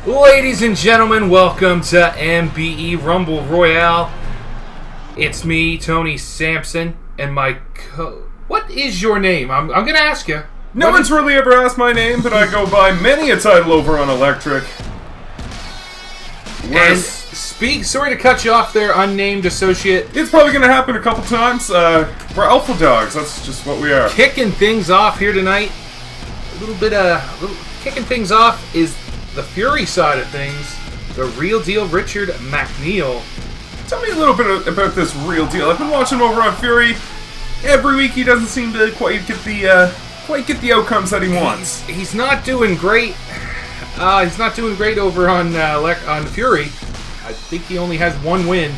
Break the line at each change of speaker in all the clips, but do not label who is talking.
Ladies and gentlemen, welcome to MBE Rumble Royale. It's me, Tony Sampson, and my What is your name? I'm going to ask you.
No one's really ever asked my name, but I go by many a title over on Electric.
And sorry to cut you off there, unnamed associate.
It's probably going to happen a couple times. We're alpha dogs. That's just what we are.
Kicking things off here tonight. Kicking things off is the Fury side of things. The real deal Richard MacNeil.
Tell me a little bit about this real deal. I've been watching him over on Fury. Every week he doesn't seem to quite get the outcomes that he wants.
He's not doing great. He's not doing great over on Fury. I think he only has 1 win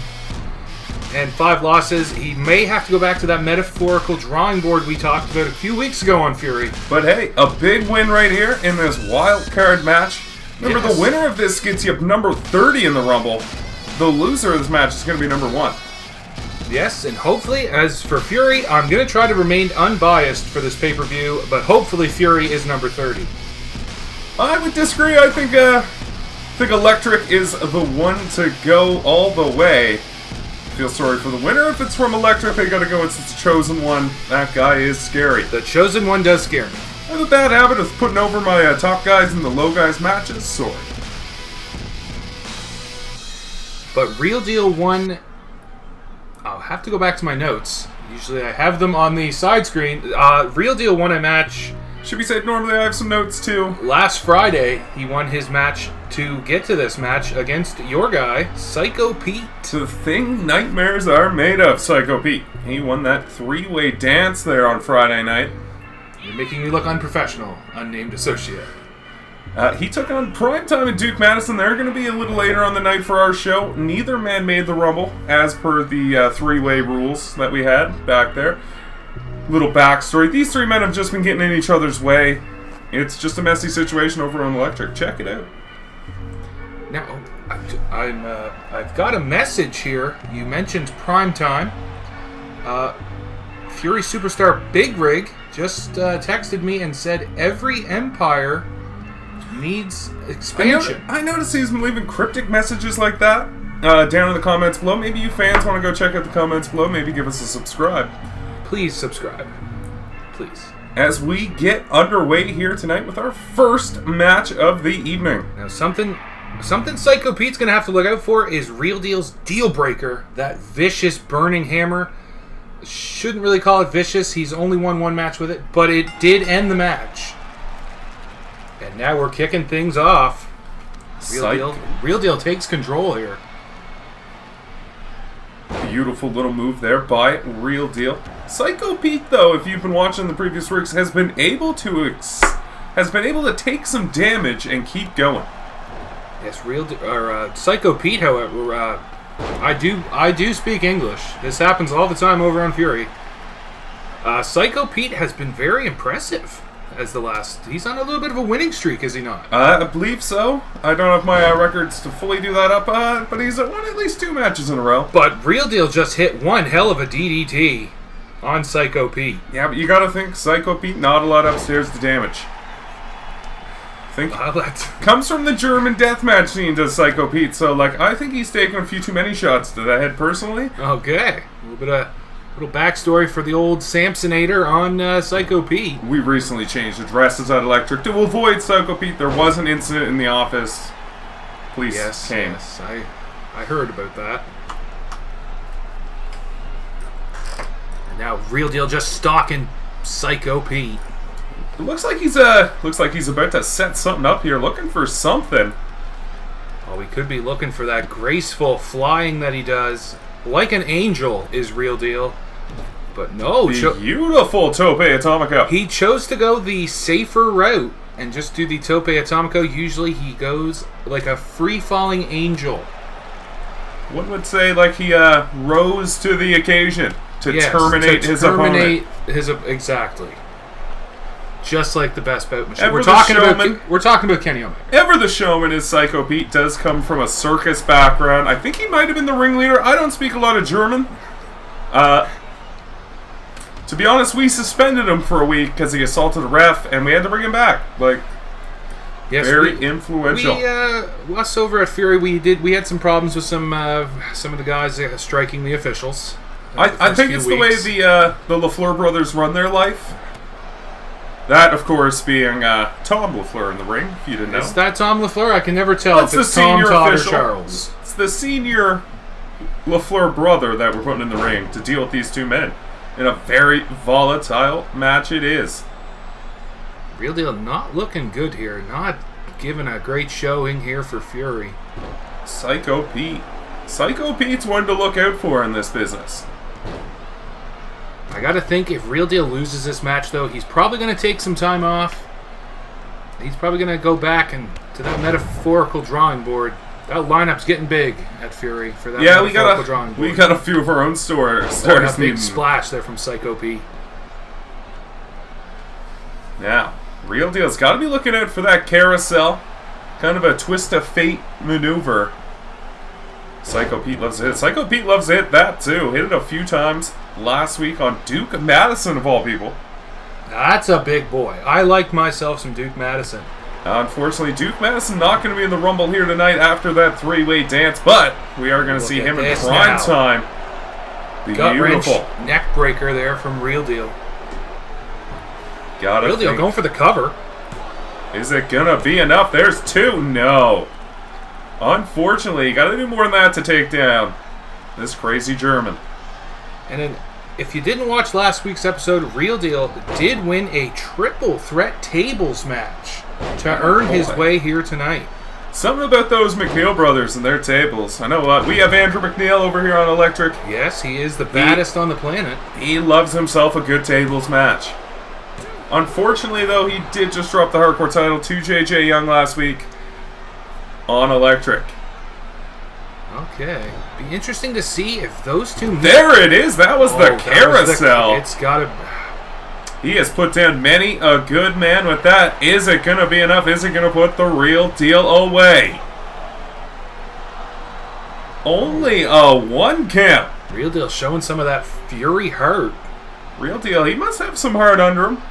and 5 losses. He may have to go back to that metaphorical drawing board we talked about a few weeks ago on Fury.
But hey, a big win right here in this wild card match. Remember,
Yes.
The winner of this gets you up number 30 in the Rumble. The loser of this match is going to be number 1.
Yes, and hopefully, as for Fury, I'm going to try to remain unbiased for this pay-per-view, but hopefully Fury is number 30.
I would disagree. I think Electric is the one to go all the way. Feel sorry for the winner. If it's from Electric, they got to go. It's the chosen one. That guy is scary.
The chosen one does scare me.
I have a bad habit of putting over my top guys in the low guys matches. Sorry.
But Real Deal won. I'll have to go back to my notes. Usually I have them on the side screen. Real Deal won a match.
Should be said, normally I have some notes too.
Last Friday, he won his match to get to this match against your guy, Psycho Pete.
The thing nightmares are made of, Psycho Pete. He won that 3-way dance there on Friday night.
You're making me look unprofessional, unnamed associate.
He took on Primetime and Duke Madison. They're going to be a little later on the night for our show. Neither man made the Rumble, as per the 3-way rules that we had back there. Little backstory. These 3 men have just been getting in each other's way. It's just a messy situation over on Electric. Check it out.
Now, I've got a message here. You mentioned Primetime. Fury superstar Big Rig just texted me and said every empire needs expansion.
I noticed he's been leaving cryptic messages like that down in the comments below. Maybe you fans want to go check out the comments below. Maybe give us a subscribe.
Please subscribe. Please.
As we get underway here tonight with our first match of the evening.
Now, something Psycho Pete's going to have to look out for is Real Deal's Deal Breaker. That vicious burning hammer. Shouldn't really call it vicious. He's only won 1 match with it, but it did end the match. And now we're kicking things off. Real Deal takes control here.
Beautiful little move there by Real Deal. Psycho Pete, though, if you've been watching the previous weeks, has been able to take some damage and keep going.
Yes, Psycho Pete, however, I do speak English. This happens all the time over on Fury. Psycho Pete has been very impressive. He's on a little bit of a winning streak, is he not?
I believe so. I don't have my records to fully do that up, but he's won at least 2 matches in a row.
But Real Deal just hit one hell of a DDT on Psycho Pete.
Yeah, but you gotta think, Psycho Pete, not a lot upstairs to damage. Comes from the German deathmatch scene, does Psycho Pete, so, I think he's taken a few too many shots to the head, personally.
Okay. A little backstory for the old Samsonator on Psycho Pete.
We recently changed addresses at Electric to avoid Psycho Pete. There was an incident in the office. Police came.
Yes, I heard about that. And now Real Deal just stalking Psycho Pete.
It looks like he's about to set something up here, looking for something.
Oh, we could be looking for that graceful flying that he does. Like an angel is Real Deal. But no.
Beautiful Tope Atomico.
He chose to go the safer route and just do the Tope Atomico. Usually he goes like a free-falling angel.
One would say he rose to the occasion to terminate his opponent.
Exactly. Just like the best bout machine. We're talking about Kenny Omega.
Ever the showman is Psycho Pete, does come from a circus background. I think he might have been the ringleader. I don't speak a lot of German. To be honest, we suspended him for a week because he assaulted a ref, and we had to bring him back.
Yes,
very influential.
Us over at Fury, we had some problems with some of the guys striking the officials.
I think it's the way the LaFleur brothers run their life. That, of course, being Tom LaFleur in the ring, if you didn't know.
Is that Tom LaFleur? I can never tell if it's Tom, Todd, or Charles.
It's the senior LaFleur brother that we're putting in the ring to deal with these two men. In a very volatile match it is.
Real Deal not looking good here. Not giving a great showing here for Fury.
Psycho Pete. Psycho Pete's one to look out for in this business.
I gotta think if Real Deal loses this match, though, he's probably gonna take some time off. He's probably gonna go back to that metaphorical drawing board. That lineup's getting big at Fury for that metaphorical drawing board.
We got a few of our own stores.
A big splash there from Psycho Pete.
Now, Real Deal's got to be looking out for that carousel. Kind of a twist of fate maneuver. Psycho Pete loves it. Psycho Pete loves it, that too. Hit it a few times last week on Duke Madison, of all people.
Now, that's a big boy. I like myself some Duke Madison.
Unfortunately, Duke Madison not going to be in the Rumble here tonight after that three-way dance, but we are going to see him in prime time. Beautiful
neck breaker there from Real Deal.
Real
Deal going for the cover.
Is it going to be enough? There's two. No. Unfortunately, you got to do more than that to take down this crazy German.
And then, if you didn't watch last week's episode, Real Deal did win a triple threat tables match to earn his way here tonight.
Something about those MacNeil brothers and their tables. I know we have Andrew MacNeil over here on Electric.
Yes, he is the baddest on the planet.
He loves himself a good tables match. Unfortunately, though, he did just drop the hardcore title to JJ Young last week on Electric.
Okay. Be interesting to see if those two meet.
There it is. That was the carousel.
It's got to...
He has put down many a good man with that. Is it going to be enough? Is it going to put the Real Deal away? Only a one count.
Real Deal showing some of that Fury heart.
Real Deal, he must have some heart under him.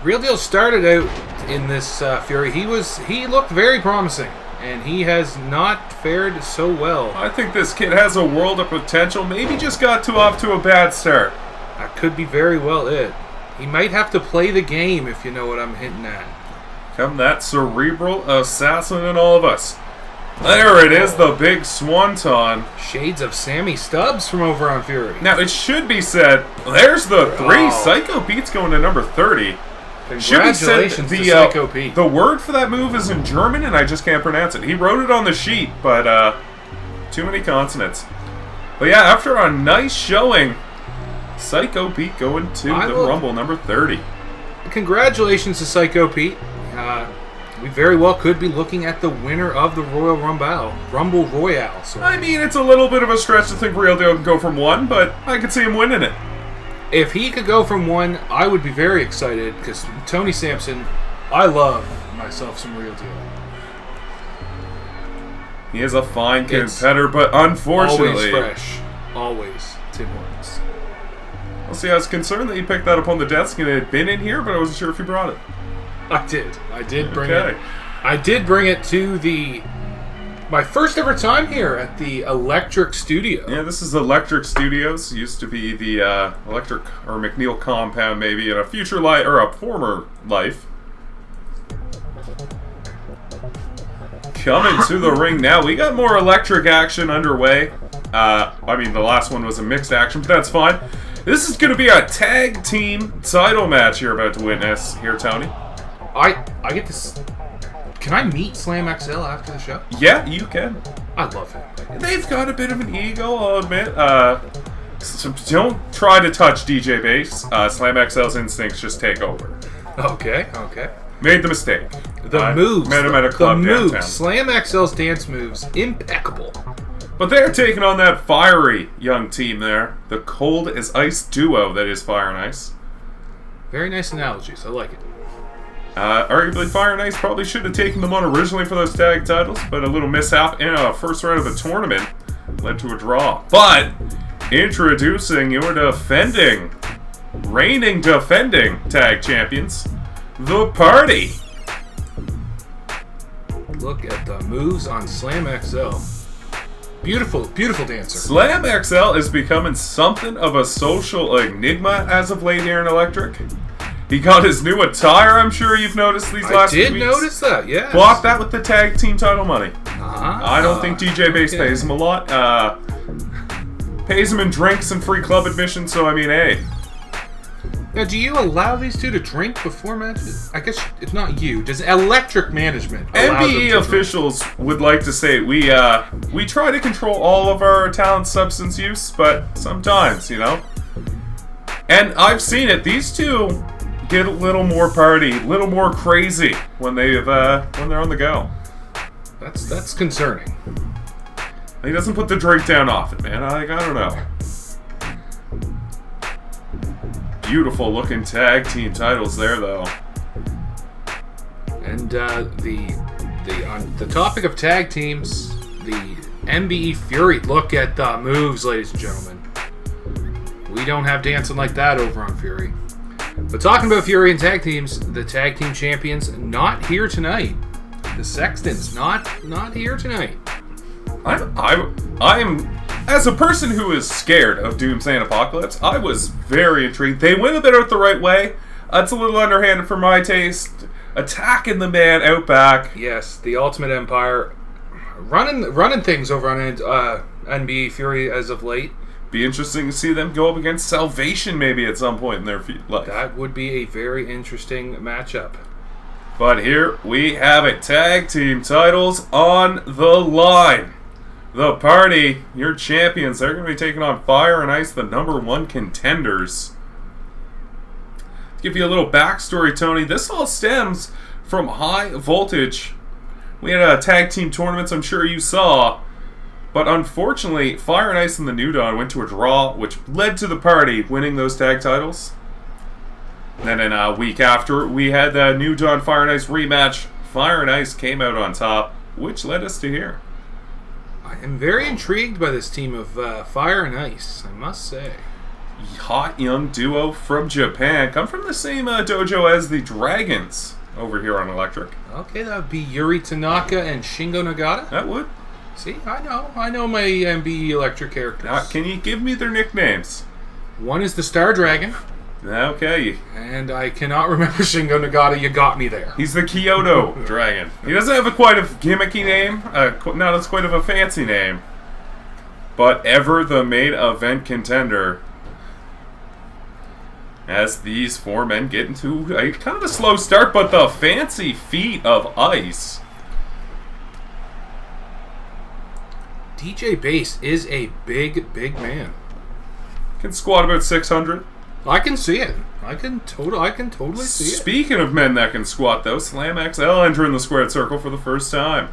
Real Deal started out in this Fury. He looked very promising, and he has not fared so well.
I think this kid has a world of potential. Maybe just got off to a bad start.
That could be very well it. He might have to play the game, if you know what I'm hinting at.
Come that cerebral assassin in all of us. There it is, the big swanton.
Shades of Sammy Stubbs from over on Fury.
Now, it should be said, there's the three. Psycho Pete's going to number 30.
Congratulations to Psycho Pete.
The word for that move is in German, and I just can't pronounce it. He wrote it on the sheet, but too many consonants. But yeah, after a nice showing, Psycho Pete going to the Rumble number 30.
Congratulations to Psycho Pete. We very well could be looking at the winner of the Rumble Royale. So.
I mean, it's a little bit of a stretch to think Real Deal can go from one, but I could see him winning it.
If he could go from one, I would be very excited, because Tony Sampson, I love myself some Real Deal.
He is a fine competitor, but unfortunately...
Always fresh. Always Tim Hortons.
Well, see, I was concerned that you picked that up on the desk and it had been in here, but I wasn't sure if you brought it.
I did bring it. I did bring it to my first ever time here at the Electric Studio.
Yeah, this is Electric Studios. Used to be the Electric or MacNeil compound, maybe in a future life or a former life. Coming to the ring now. We got more electric action underway. I mean, the last one was a mixed action, but that's fine. This is going to be a tag team title match you're about to witness here, Tony.
I get this. Can I meet Slam XL after the show?
Yeah, you can.
I love him.
They've got a bit of an ego, I'll admit. So don't try to touch DJ Bass. Slam XL's instincts just take over.
Okay.
Made the mistake.
The moves.
Met him at a club downtown.
Slam XL's dance moves, impeccable.
But they're taking on that fiery young team there. The cold as ice duo that is Fire and Ice.
Very nice analogies. I like it.
Arguably, Fire and Ice probably should have taken them on originally for those tag titles, but a little mishap in a first round of the tournament led to a draw. But introducing your reigning defending tag champions, the party.
Look at the moves on Slam XL. Beautiful, beautiful dancer.
Slam XL is becoming something of a social enigma as of late here in Electric. He got his new attire, I'm sure you've noticed these last few weeks.
I did notice that, yes.
Block that with the tag team title money. I don't think DJ Base pays him a lot. Pays him in drinks and free club admission, so I mean, hey.
Now, do you allow these two to drink before matches? I guess it's not you. Does Electric Management allow them
MBE
to
officials would like to say we try to control all of our talent substance use, but sometimes, you know. And I've seen it. These two get a little more party, a little more crazy when they're on the go.
That's concerning.
He doesn't put the drink down often, man. I don't know. Beautiful looking tag team titles there, though.
And on the topic of tag teams, the MBE Fury. Look at the moves, ladies and gentlemen. We don't have dancing like that over on Fury. But talking about Fury and tag teams, the tag team champions not here tonight. The Sextons not here tonight.
I'm as a person who is scared of Doomsday and Apocalypse, I was very intrigued. They went a bit out the right way. It's a little underhanded for my taste. Attacking the man out back.
Yes, the Ultimate Empire running things over on MBE Fury as of late.
Be interesting to see them go up against Salvation maybe at some point in their life.
That would be a very interesting matchup.
But here we have it. Tag team titles on the line. The party, your champions, they're going to be taking on Fire and Ice, the #1 contenders. To give you a little backstory, Tony, this all stems from High Voltage. We had tag team tournaments, I'm sure you saw. But unfortunately, Fire and Ice and the New Dawn went to a draw, which led to the party winning those tag titles. And then in a week after, we had the New Dawn Fire and Ice rematch. Fire and Ice came out on top, which led us to here.
I am very intrigued by this team of Fire and Ice, I must say.
Hot young duo from Japan. Come from the same dojo as the Dragons over here on Electric.
Okay, that would be Yuri Tanaka and Shingo Nagata.
That would.
See, I know my MBE Electric characters.
Can you give me their nicknames?
One is the Star Dragon.
Okay.
And I cannot remember Shingo Nagata. You got me there.
He's the Kyoto Dragon. He doesn't have quite a gimmicky name. Not as quite of a fancy name. But ever the main event contender. As these four men get into a kind of a slow start, but the fancy feat of Ice.
DJ Base is a big man.
Can squat about 600.
I can see it. I can totally see it.
Speaking of men that can squat, though, Slam XL entering the squared circle for the first time.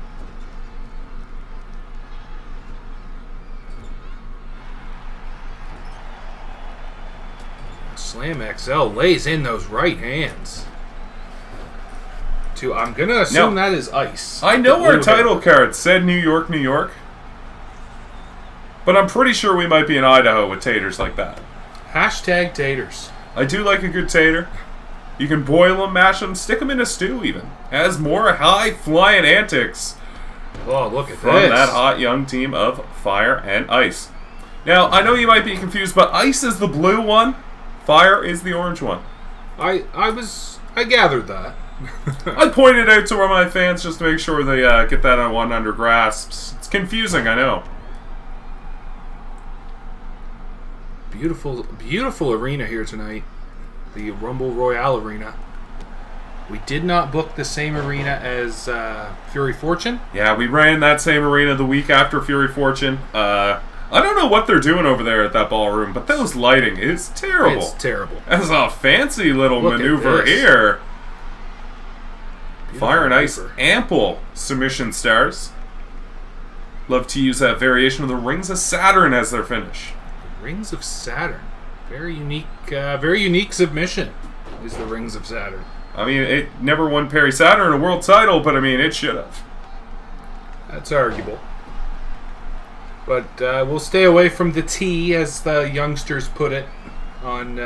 Slam XL lays in those right hands. I'm gonna assume that is Ice.
I know our title card said New York, New York. But I'm pretty sure we might be in Idaho with taters like that.
Hashtag taters. I
do like a good tater. You can boil them, mash them, stick them in a stew even. Has more high-flying antics.
Oh, look at
from
this.
That hot young team of Fire and Ice. Now, I know you might be confused, but Ice is the blue one. Fire is the orange one.
I gathered that.
I pointed out to my fans just to make sure they get that on one under grasps. It's confusing, I know. Beautiful
arena here tonight. The Rumble Royale arena. We did not book the same arena as Fury Fortune.
Yeah, we ran that same arena the week after Fury Fortune. I don't know what they're doing over there at that ballroom, but those lighting is terrible.
It's terrible.
That's a fancy little maneuver here. Beautiful Fire and Ice, ample submission stars. Love to use that variation of the Rings of Saturn as their finish.
Rings of Saturn. Very unique submission is the Rings of Saturn.
I mean, it never won Perry Saturn a world title, but I mean, it should have.
That's arguable. But we'll stay away from the T, as the youngsters put it, on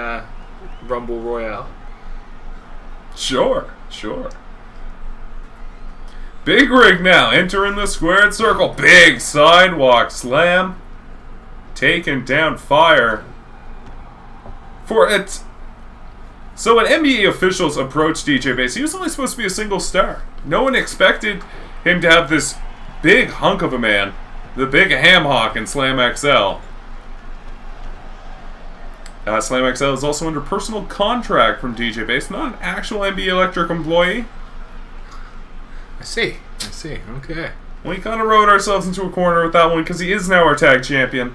Rumble Royale.
Sure, sure. Big rig now, entering the squared circle. Big sidewalk slam. Taking down Fire. For it. So when MBE officials approached DJ Base, he was only supposed to be a single star. No one expected him to have this big hunk of a man. The big ham hock in Slam XL. Slam XL is also under personal contract from DJ Base, not an actual MBE Electric employee.
I see. Okay.
We kind of rode ourselves into a corner with that one because he is now our tag champion.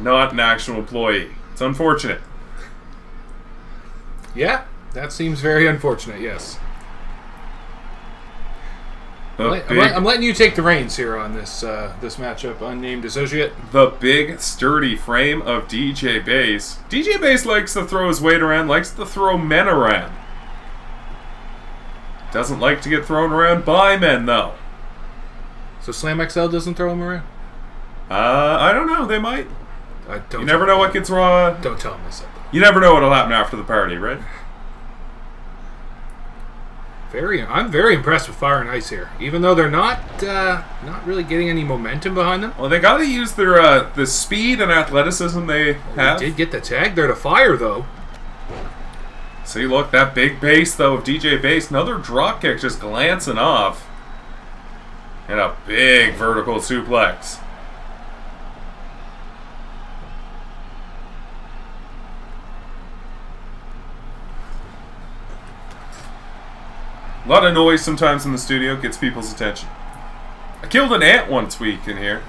Not an actual employee. It's unfortunate.
Yeah, that seems very unfortunate, yes. I'm letting you take the reins here on this this matchup, unnamed associate.
The big, sturdy frame of DJ Base. DJ Base likes to throw his weight around, likes to throw men around. Doesn't like to get thrown around by men, though.
So Slam XL doesn't throw him around?
I don't know. They might. You never know what gets wrong.
Don't tell him I said that.
You never know what'll happen after the party, right?
I'm very impressed with Fire and Ice here, even though they're not really getting any momentum behind them.
Well, they got to use their the speed and athleticism they have.
They did get the tag there to Fire, though.
See, look, that big base, though, of DJ Base. Another drop kick just glancing off. And a big vertical suplex. A lot of noise sometimes in the studio gets people's attention. I killed an ant once week in here.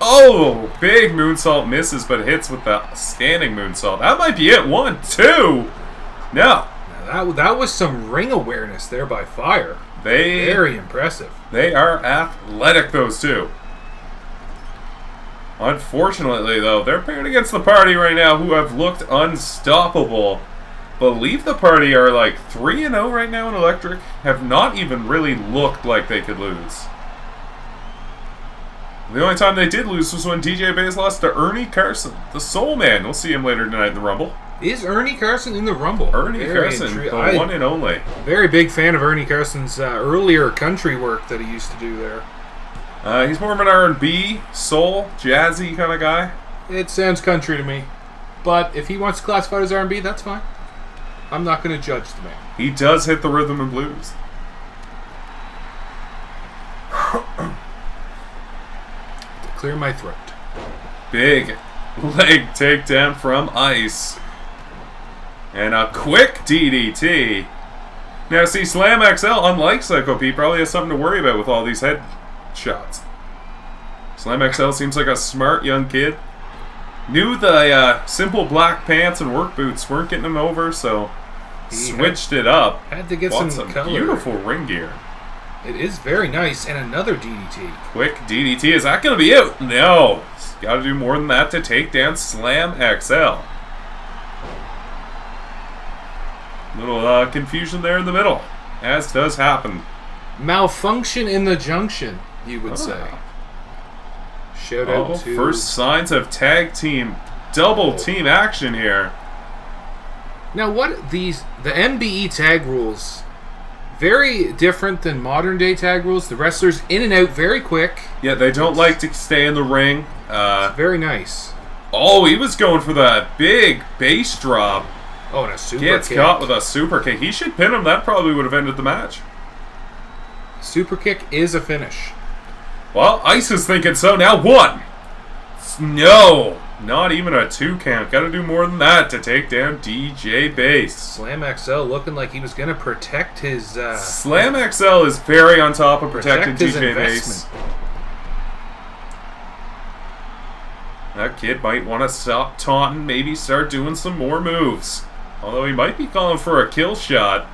Oh, big moonsault misses, but hits with the standing moonsault. That might be it. 1, 2. No.
Now that was some ring awareness there by Fire. Very impressive.
They are athletic, those two. Unfortunately, though, they're paired against the party right now, who have looked unstoppable. Believe the party are like 3-0 right now in Electric. Have not even really looked like they could lose. The only time they did lose was when DJ Base lost to Ernie Carson, the Soul Man. We'll see him later tonight in the Rumble.
Is Ernie Carson in the Rumble?
Ernie Carson, the one and only.
Very big fan of Ernie Carson's earlier country work that he used to do there.
He's more of an R&B, soul, jazzy kind of guy.
It sounds country to me. But if he wants to classify as R&B, that's fine. I'm not going to judge the man.
He does hit the rhythm and blues.
To clear my throat.
Big leg takedown from Ice. And a quick DDT. Now, see, Slam XL, unlike Psycho Pete, probably has something to worry about with all these head shots. Slam XL seems like a smart young kid. Knew the simple black pants and work boots weren't getting him over, so switched it up.
Had to get
some
color.
Beautiful ring gear.
It is very nice, and another DDT.
Quick DDT. Is that going to be it? No. Got to do more than that to take down Slam XL. Little confusion there in the middle, as does happen.
Malfunction in the junction, you would say. Shout out to...
First signs of tag team, double team action here.
Now, the MBE tag rules, very different than modern day tag rules. The wrestlers in and out very quick.
Yeah, they don't like to stay in the ring.
Very nice.
Oh, he was going for that big bass drop.
Oh, and a super
Gets
kick.
caught with a super kick. He should pin him. That probably would have ended the match.
Super kick is a finish.
Well, Ice is thinking so. Now 1. No. Not even a 2 count. Got to do more than that to take down DJ Base.
Slam XL looking like he was going to protect his...
Slam XL is very on top of protecting DJ Base. That kid might want to stop taunting, maybe start doing some more moves. Although he might be calling for a kill shot.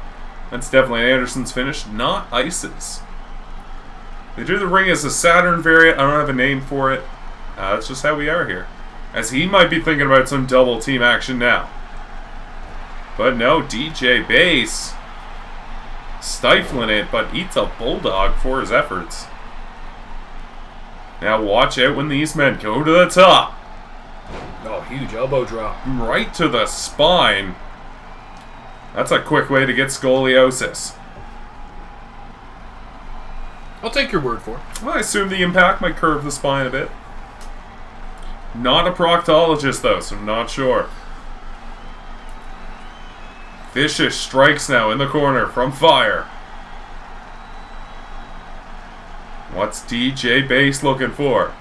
That's definitely Anderson's finish, not Ice's. They do the ring as a Saturn variant. I don't have a name for it. That's just how we are here. As he might be thinking about some double team action now. But no, DJ Base stifling it, but eats a bulldog for his efforts. Now watch out when these men go to the top.
Oh, huge elbow drop.
Right to the spine. That's a quick way to get scoliosis.
I'll take your word for it.
Well, I assume the impact might curve the spine a bit. Not a proctologist, though, so I'm not sure. Vicious strikes now in the corner from Fire. What's DJ Bass looking for?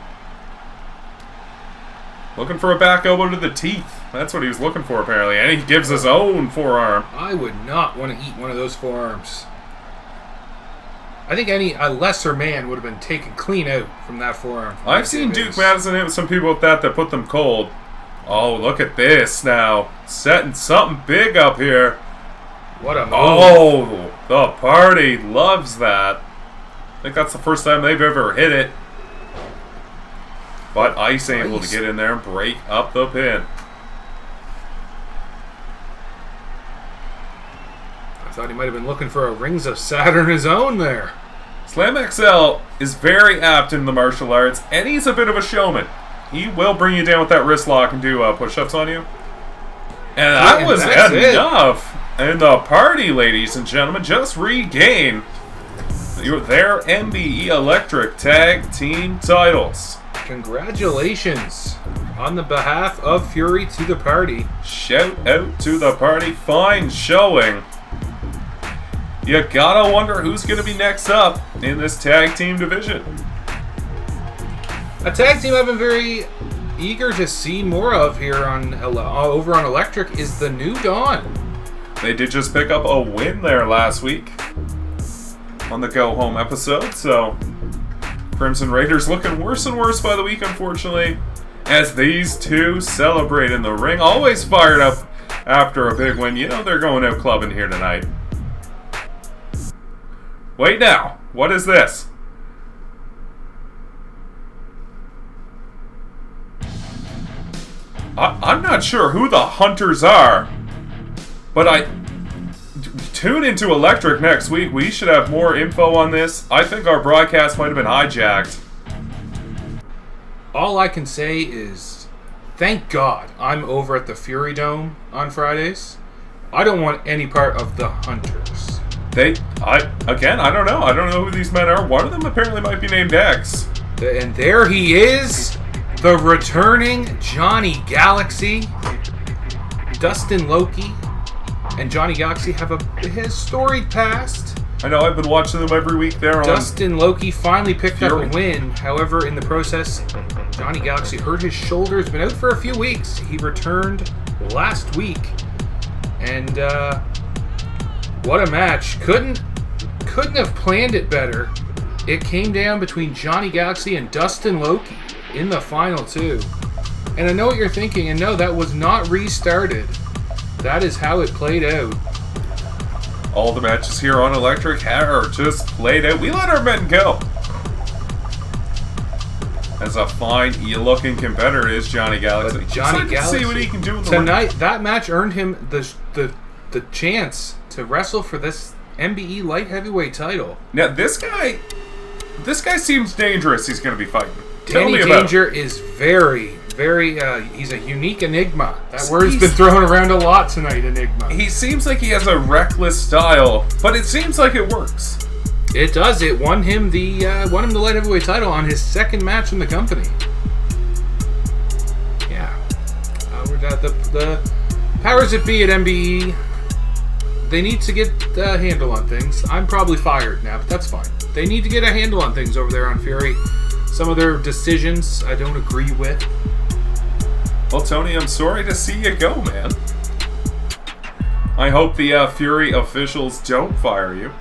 Looking for a back elbow to the teeth. That's what he was looking for, apparently. And he gives his own forearm.
I would not want to eat one of those forearms. I think a lesser man would have been taken clean out from that forearm.
I've seen Duke Madison hit with some people with that put them cold. Oh, look at this now. Setting something big up here.
What a move.
Oh, the party loves that. I think that's the first time they've ever hit it. But Ice able to get in there and break up the pin.
I thought he might have been looking for a Rings of Saturn his own there.
Slam XL is very apt in the martial arts, and he's a bit of a showman. He will bring you down with that wrist lock and do push-ups on you. And that was enough. And the party, ladies and gentlemen, just regain their MBE Electric Tag Team titles.
Congratulations on the behalf of Fury to the party.
Shout out to the party. Fine showing. You gotta wonder who's gonna be next up in this tag team division.
A tag team I've been very eager to see more of here on over on Electric is the New Dawn.
They did just pick up a win there last week on the Go Home episode, so Crimson Raiders looking worse and worse by the week, unfortunately, as these two celebrate in the ring. Always fired up after a big win. You know they're going out clubbing here tonight. Wait now, what is this? I'm not sure who the hunters are, but tune into Electric next week. We should have more info on this. I think our broadcast might have been hijacked.
All I can say is, thank God I'm over at the Fury Dome on Fridays. I don't want any part of the hunters.
I don't know. I don't know who these men are. One of them apparently might be named X.
And there he is, the returning Johnny Galaxy. Dustin Loki and Johnny Galaxy have his storied past.
I know, I've been watching them every week there on
Dustin Loki finally picked
Fury.
up a win. However, in the process, Johnny Galaxy hurt his shoulder. He's been out for a few weeks. He returned last week. And what a match. Couldn't have planned it better. It came down between Johnny Galaxy and Dustin Loki in the final two. And I know what you're thinking, and no, that was not restarted. That is how it played out.
All the matches here on Electric are just played out. We let our men go. As a fine, looking competitor is Johnny Galaxy.
But Johnny Galaxy,
see what he can do in the
tonight. That match earned him the chance to wrestle for this MBE light heavyweight title.
Now this guy seems dangerous. He's going to be fighting.
Danny Danger is very, very. He's a unique enigma. That word's been thrown around a lot tonight. Enigma.
He seems like he has a reckless style, but it seems like it works.
It does. It won him the light heavyweight title on his second match in the company. Yeah. The powers that be at MBE, they need to get a handle on things. I'm probably fired now, but that's fine. They need to get a handle on things over there on Fury. Some of their decisions I don't agree with.
Well, Tony, I'm sorry to see you go, man. I hope the Fury officials don't fire you.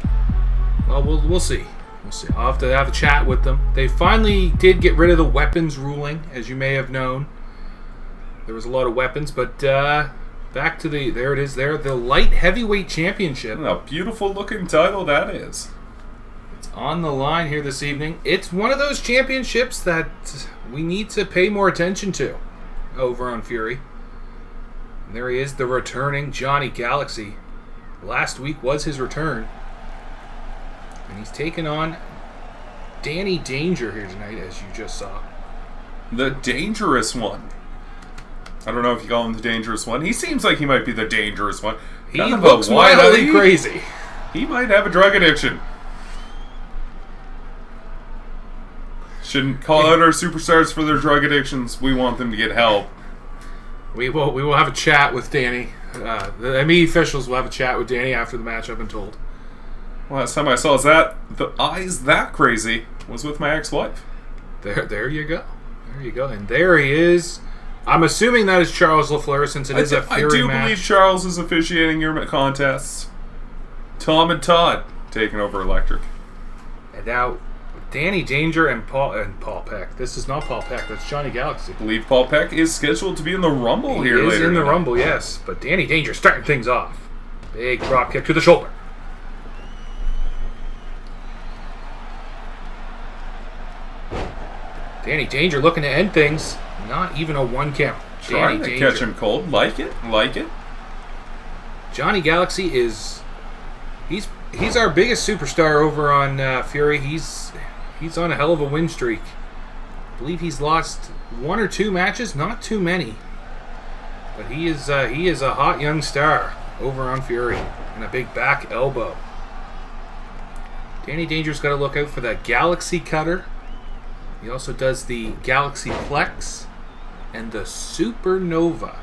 Well, we'll see. We'll see. I'll have to have a chat with them. They finally did get rid of the weapons ruling, as you may have known. There was a lot of weapons, but back to there it is there, the light heavyweight championship.
And a beautiful looking title that is.
It's on the line here this evening. It's one of those championships that we need to pay more attention to over on Fury. And there he is, the returning Johnny Galaxy. Last week was his return. And he's taken on Danny Danger here tonight, as you just saw.
The dangerous one. I don't know if you call him the dangerous one. He seems like he might be the dangerous one.
He looks wildly crazy.
He might have a drug addiction. Shouldn't call out our superstars for their drug addictions. We want them to get help.
We will have a chat with Danny. The MBE officials will have a chat with Danny after the match, I've been told.
Last time I saw the eyes that crazy was with my ex-wife.
There you go. There you go. And there he is. I'm assuming that is Charles LaFleur, since it is a Fury match.
I do believe Charles is officiating your contests. Tom and Todd taking over Electric.
And now, Danny Danger and Paul Peck. This is not Paul Peck. That's Johnny Galaxy.
I believe Paul Peck is scheduled to be in the Rumble here later.
He is in the Rumble, yes. But Danny Danger starting things off. Big drop kick to the shoulder. Danny Danger looking to end things. Not even a 1 count.
Trying to catch him cold. Like it.
Johnny Galaxy is... He's our biggest superstar over on Fury. He's on a hell of a win streak. I believe he's lost 1 or 2 matches. Not too many. But he is a hot young star over on Fury. And a big back elbow. Danny Danger's got to look out for that Galaxy Cutter. He also does the Galaxy Plex and the Supernova.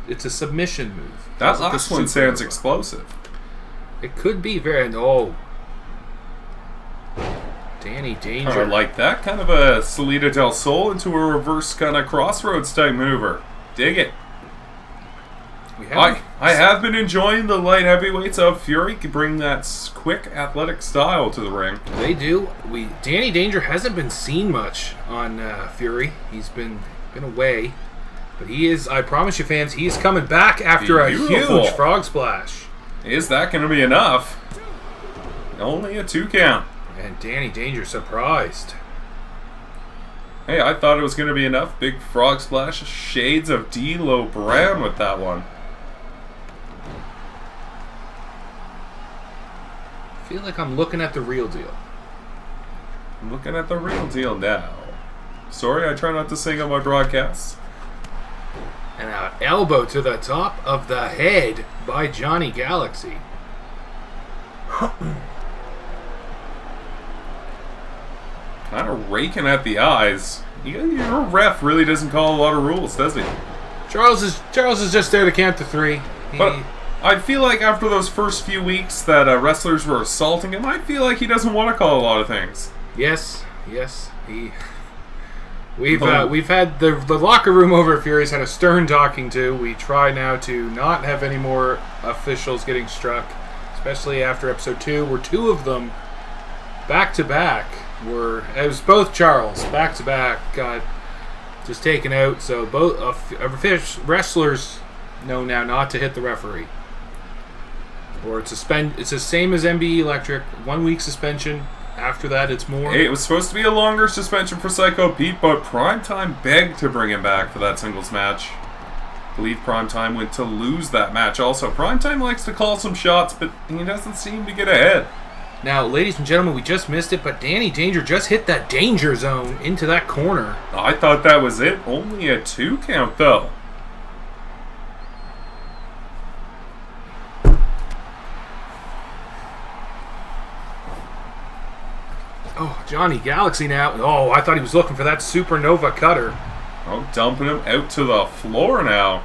It's a submission move.
That last one sounds explosive.
It could be very... Oh. Danny Danger.
I like that. Kind of a Salida del Sol into a reverse kind of crossroads type mover. Dig it. I have been enjoying the light heavyweights of Fury. Can bring that quick athletic style to the ring.
They do. Danny Danger hasn't been seen much on Fury. He's been away. But he is, I promise you fans, he's coming back after a huge frog splash.
Is that going to be enough? Only a 2 count.
And Danny Danger surprised.
Hey, I thought it was going to be enough. Big frog splash. Shades of D'Lo Brown with that one.
I feel like I'm looking at the real deal.
I'm looking at the real deal now. Sorry, I try not to sing on my broadcasts.
And an elbow to the top of the head by Johnny Galaxy.
Kind of raking at the eyes. Your ref really doesn't call a lot of rules, does he?
Charles is just there to count to 3.
But I feel like after those first few weeks that wrestlers were assaulting him, I feel like he doesn't want to call a lot of things.
Yes. We've had the locker room over at Fury's had a stern talking to. We try now to not have any more officials getting struck, especially after episode 2, where 2 of them back to back it was both Charles back to back got just taken out. So both wrestlers know now not to hit the referee. Or it's the same as MBE Electric, 1 week suspension. After that, it's more.
Hey, it was supposed to be a longer suspension for Psycho Pete, but Primetime begged to bring him back for that singles match. I believe Primetime went to lose that match also. Primetime likes to call some shots, but he doesn't seem to get ahead.
Now, ladies and gentlemen, we just missed it, but Danny Danger just hit that danger zone into that corner.
I thought that was it. Only a 2 count, though.
Oh, Johnny Galaxy now. Oh, I thought he was looking for that Supernova Cutter.
Oh, dumping him out to the floor now.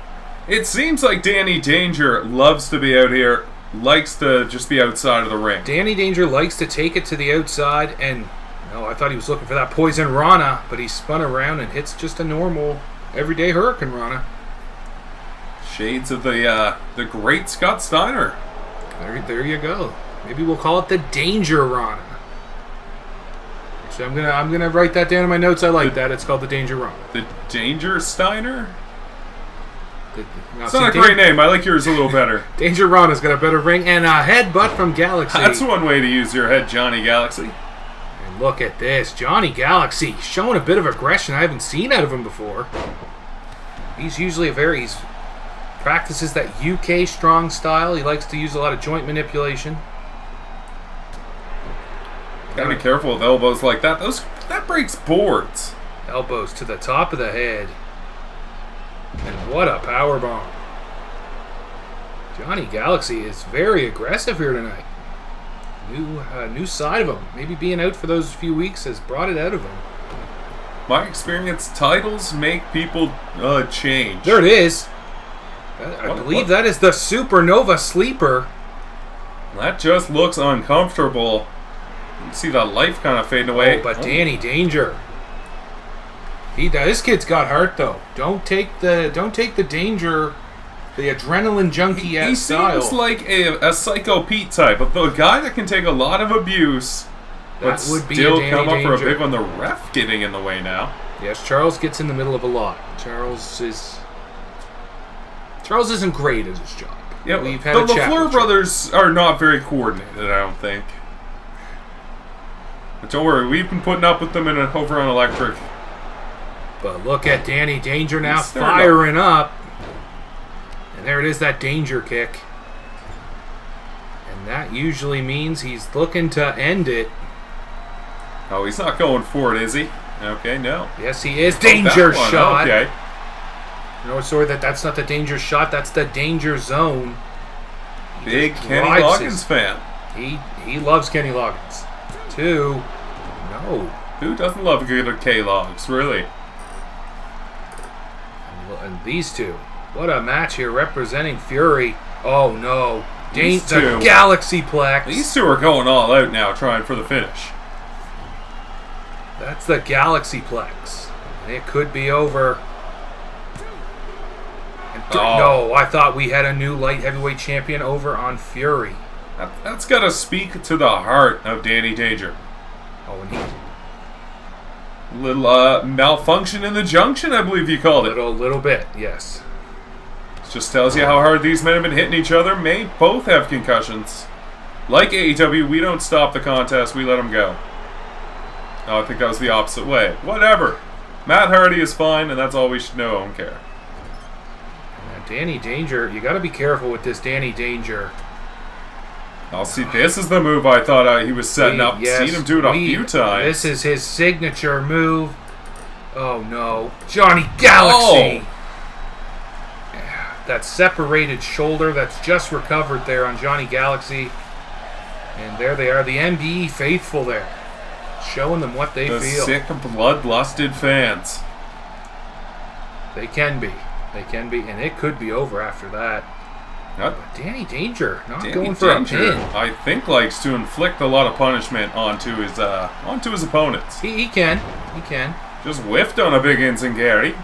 It seems like Danny Danger loves to be out here, likes to just be outside of the ring.
Danny Danger likes to take it to the outside, and I thought he was looking for that Poison Rana, but he spun around and hits just a normal, everyday Hurricane Rana.
Shades of the great Scott Steiner.
There you go. Maybe we'll call it the Danger Rana. So I'm gonna write that down in my notes. I like that. It's called the Danger Run.
The Danger Steiner? It's not a great name. I like yours a little better.
Danger Run has got a better ring and a headbutt from Galaxy.
That's one way to use your head, Johnny Galaxy.
And look at this. Johnny Galaxy showing a bit of aggression I haven't seen out of him before. He's usually he practices that UK strong style. He likes to use a lot of joint manipulation.
Gotta be careful with elbows like that. That breaks boards.
Elbows to the top of the head. And what a power bomb. Johnny Galaxy is very aggressive here tonight. New side of him. Maybe being out for those few weeks has brought it out of him.
My experience, titles make people change.
There it is. I believe that is the Supernova Sleeper.
That just looks uncomfortable. You can see that life kind of fading away.
Oh, but Danny Danger. This kid's got heart though. Don't take the danger, the adrenaline junkie at style.
He seems like a Psycho Pete type, of the guy that can take a lot of abuse, but still come up for a big one. The ref getting in the way now.
Yes, Charles gets in the middle of a lot. Charles isn't great at his job.
Yeah,
we've had
the
a chat.
LaFleur brothers are not very coordinated, I don't think. But don't worry, we've been putting up with them over on Electric.
But look at Danny Danger now firing up. And there it is, that danger kick. And that usually means he's looking to end it.
Oh, he's not going for it, is he? Okay, no.
Yes, he is. Danger shot.
Okay.
No, sorry, that's not the danger shot. That's the danger zone.
Big Kenny Loggins fan.
He loves Kenny Loggins. 2. No.
Who doesn't love a good K-Logs, really?
And these two. What a match here representing Fury. Oh, no. The Galaxy Plex.
These two are going all out now trying for the finish.
That's the Galaxy Plex. And it could be over. No, I thought we had a new light heavyweight champion over on Fury.
That's got to speak to the heart of Danny Danger.
Oh, and he...
Little malfunction in the junction, I believe you called it.
Little bit, yes.
This just tells you how hard these men have been hitting each other. May both have concussions. Like AEW, we don't stop the contest, we let them go. Oh, I think that was the opposite way. Whatever. Matt Hardy is fine, and that's all we should know and care.
Danny Danger, you got to be careful with this Danny Danger.
I'll see. This is the move I thought he was setting up.
Yes,
seen him do it a few times.
This is his signature move. Oh no, Johnny Galaxy! Oh. That separated shoulder that's just recovered there on Johnny Galaxy, and there they are, the MBE faithful there, showing them what they feel.
The sick, bloodlusted fans.
They can be. They can be, and it could be over after that. But Danny Danger going for a pin.
I think likes to inflict a lot of punishment onto his opponents.
He can.
Just whiffed on a big Enzingari.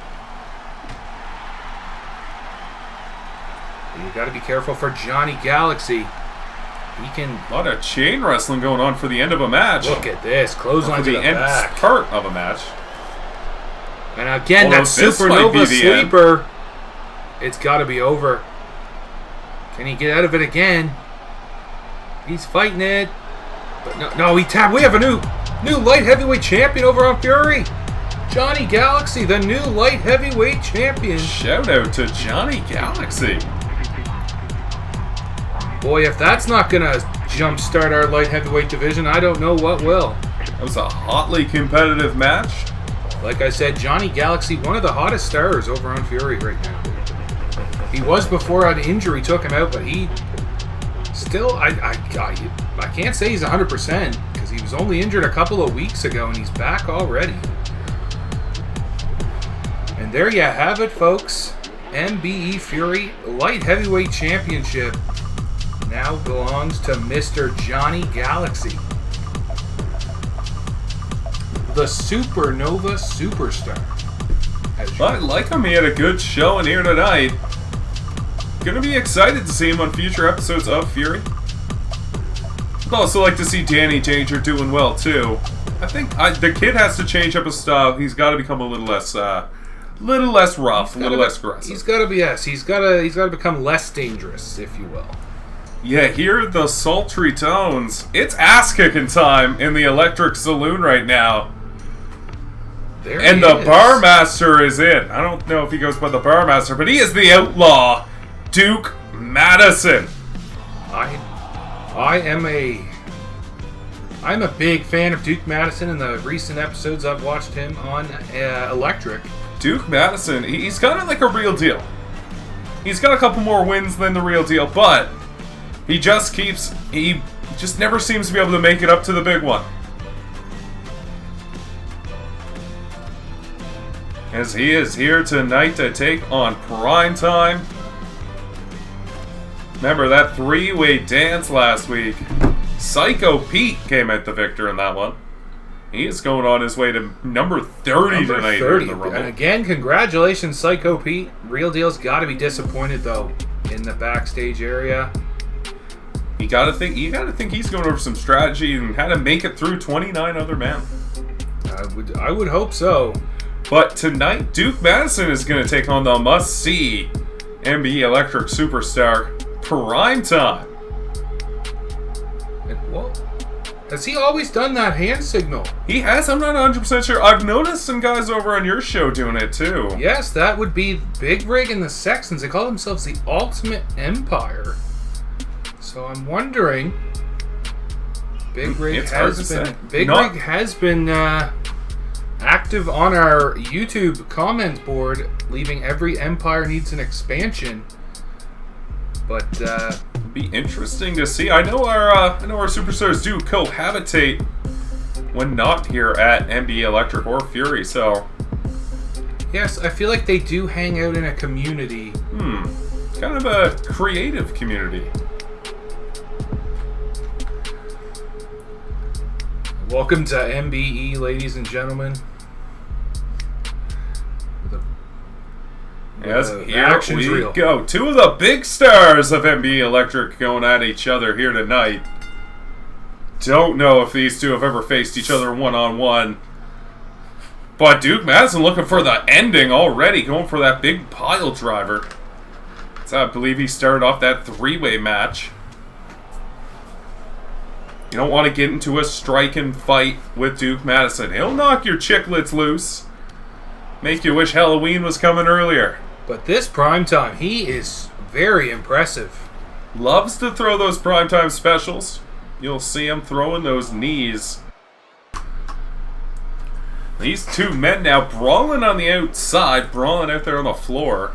You got to be careful for Johnny Galaxy. He can.
A lot of chain wrestling going on for the end of a match.
Look at this clothesline to the back.
Part of a match.
And again, that Supernova Sleeper. It's got to be over. Can he get out of it again? He's fighting it. But no, he tapped. We have a new light heavyweight champion over on Fury. Johnny Galaxy, the new light heavyweight champion.
Shout out to Johnny Galaxy.
Boy, if that's not going to jumpstart our light heavyweight division, I don't know what will.
That was a hotly competitive match.
Like I said, Johnny Galaxy, one of the hottest stars over on Fury right now. He was before an injury took him out, but he still, I can't say he's 100% because he was only injured a couple of weeks ago and he's back already. And there you have it, folks. MBE Fury Light Heavyweight Championship now belongs to Mr. Johnny Galaxy, the Supernova Superstar.
I like him. He had a good show in here tonight. Gonna be excited to see him on future episodes of Fury. I'd also like to see Danny Danger doing well too. I think the kid has to change up his style. He's got to become a little less rough, a little less aggressive.
He's got to be He's got to become less dangerous, if you will.
Yeah, hear the sultry tones. It's ass kicking time in the Electric Saloon right now. And the Barmaster is in. I don't know if he goes by the Barmaster, but he is the outlaw, Duke Madison.
I'm a big fan of Duke Madison. In the recent episodes I've watched him on Electric,
Duke Madison, he's kind of like a real deal. He's got a couple more wins than the real deal, but he just never seems to be able to make it up to the big one. As he is here tonight to take on Primetime. Remember that three-way dance last week? Psycho Pete came out the victor in that one. He is going on his way to number 30 tonight in the Rumble.
And again, congratulations, Psycho Pete. Real Deal's got to be disappointed though in the backstage area.
You gotta think he's going over some strategy and how to make it through 29 other men.
I would hope so.
But tonight, Duke Madison is going to take on the must-see MBE Electric superstar Primetime.
And what? Has he always done that hand signal?
He has. I'm not 100% sure. I've noticed some guys over on your show doing it too.
Yes, that would be Big Rig and the Sextons. They call themselves the Ultimate Empire. So I'm wondering, Big Rig has been active on our YouTube comment board, leaving every empire needs an expansion. But
it'd be interesting to see. I know our superstars do cohabitate when not here at MBE Electric or Fury. So
yes, I feel like they do hang out in a community.
Kind of a creative community.
Welcome to MBE, ladies and gentlemen.
Yes, here we go. Two of the big stars of MBE Electric going at each other here tonight. Don't know if these two have ever faced each other one-on-one. But Duke Madison looking for the ending already, going for that big pile driver. So I believe he started off that three-way match. You don't want to get into a striking fight with Duke Madison. He'll knock your chiclets loose. Make you wish Halloween was coming earlier.
But this Primetime, he is very impressive.
Loves to throw those Primetime specials. You'll see him throwing those knees. These two men now brawling on the outside, brawling out there on the floor.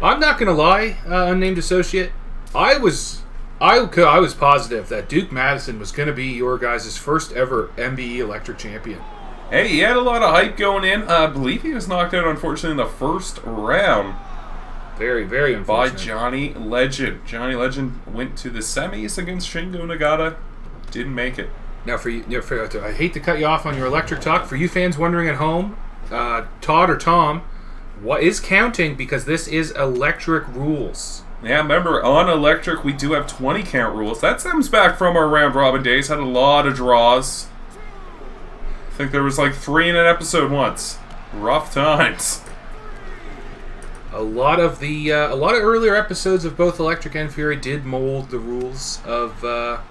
I'm not going to lie, unnamed associate. I was positive that Duke Madison was going to be your guys' first ever MBE Electric champion.
Hey, he had a lot of hype going in. I believe he was knocked out, unfortunately, in the first round.
Very, very unfortunate.
By Johnny Legend. Johnny Legend went to the semis against Shingo Nagata. Didn't make it.
Now, I hate to cut you off on your electric talk. For you fans wondering at home, Todd or Tom, what is counting? Because this is electric rules.
Yeah, remember, on electric, we do have 20 count rules. That stems back from our round robin days. Had a lot of draws. I think there was like 3 in an episode once. Rough times.
A lot of earlier episodes of both Electric and Fury did mold the rules of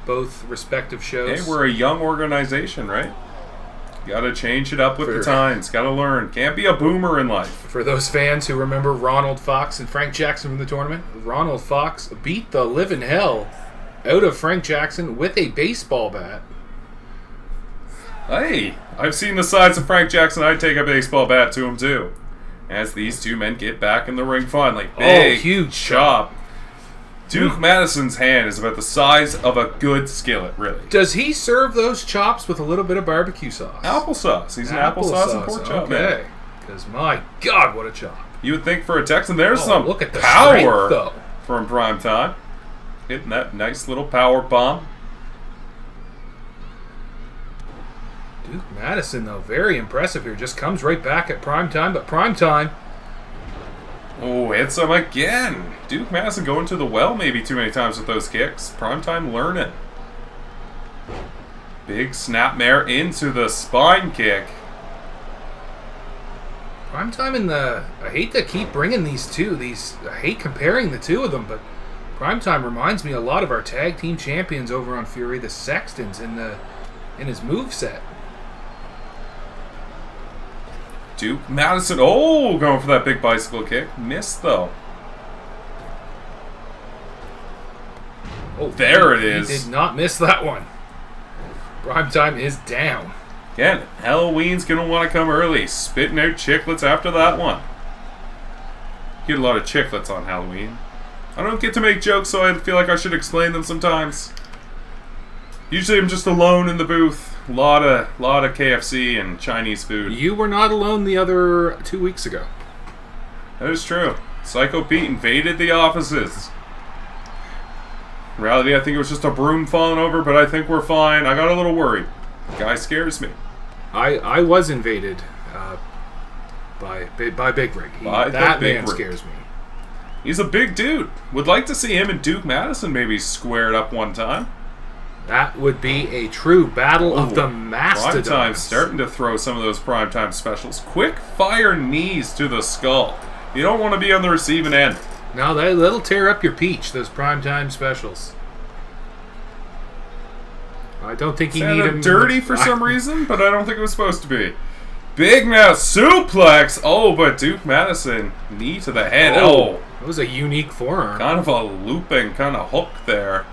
both respective shows.
Hey, we're a young organization, right? Gotta change it up with the times. Gotta learn. Can't be a boomer in life.
For those fans who remember Ronald Fox and Frank Jackson from the tournament, Ronald Fox beat the living hell out of Frank Jackson with a baseball bat.
Hey, I've seen the size of Frank Jackson. I'd take a baseball bat to him too. As these two men get back in the ring finally. Big,
huge
chop. Duke Madison's hand is about the size of a good skillet, really.
Does he serve those chops with a little bit of barbecue sauce?
Applesauce. He's an applesauce and pork chop man.
Okay. Because my God, what a chop.
You would think for a Texan, there's some
look at the
power
strength, though.
From Primetime. Hitting that nice little power bomb.
Duke Madison, though, very impressive here. Just comes right back at Primetime, but Primetime...
Oh, hits him again. Duke Madison going to the well maybe too many times with those kicks. Primetime learning. Big snapmare into the spine kick.
Primetime in the... I hate to keep bringing these two. I hate comparing the two of them, but Primetime reminds me a lot of our tag team champions over on Fury, the Sextons, in his moveset.
Duke Madison, going for that big bicycle kick. Missed, though.
Oh,
there it is.
He did not miss that one. Primetime is down.
Again, Halloween's gonna want to come early. Spitting out chiclets after that one. Get a lot of chiclets on Halloween. I don't get to make jokes, so I feel like I should explain them sometimes. Usually I'm just alone in the booth. A lot of KFC and Chinese food.
You were not alone the other 2 weeks ago.
That is true. Psycho Pete invaded the offices. In reality, I think it was just a broom falling over, but I think we're fine. I got a little worried. The guy scares me.
I was invaded by Big Rig. That man scares me.
He's a big dude. Would like to see him and Duke Madison maybe squared up one time.
That would be a true battle of the mastodons.
Primetime starting to throw some of those Primetime specials. Quick fire knees to the skull. You don't want to be on the receiving end.
No, that'll tear up your peach, those Primetime specials. I don't think he needed him.
Dirty for some reason, but I don't think it was supposed to be. Big mouth suplex. Oh, but Duke Madison, knee to the head. Oh.
That was a unique forearm.
Kind of a looping kind of hook there.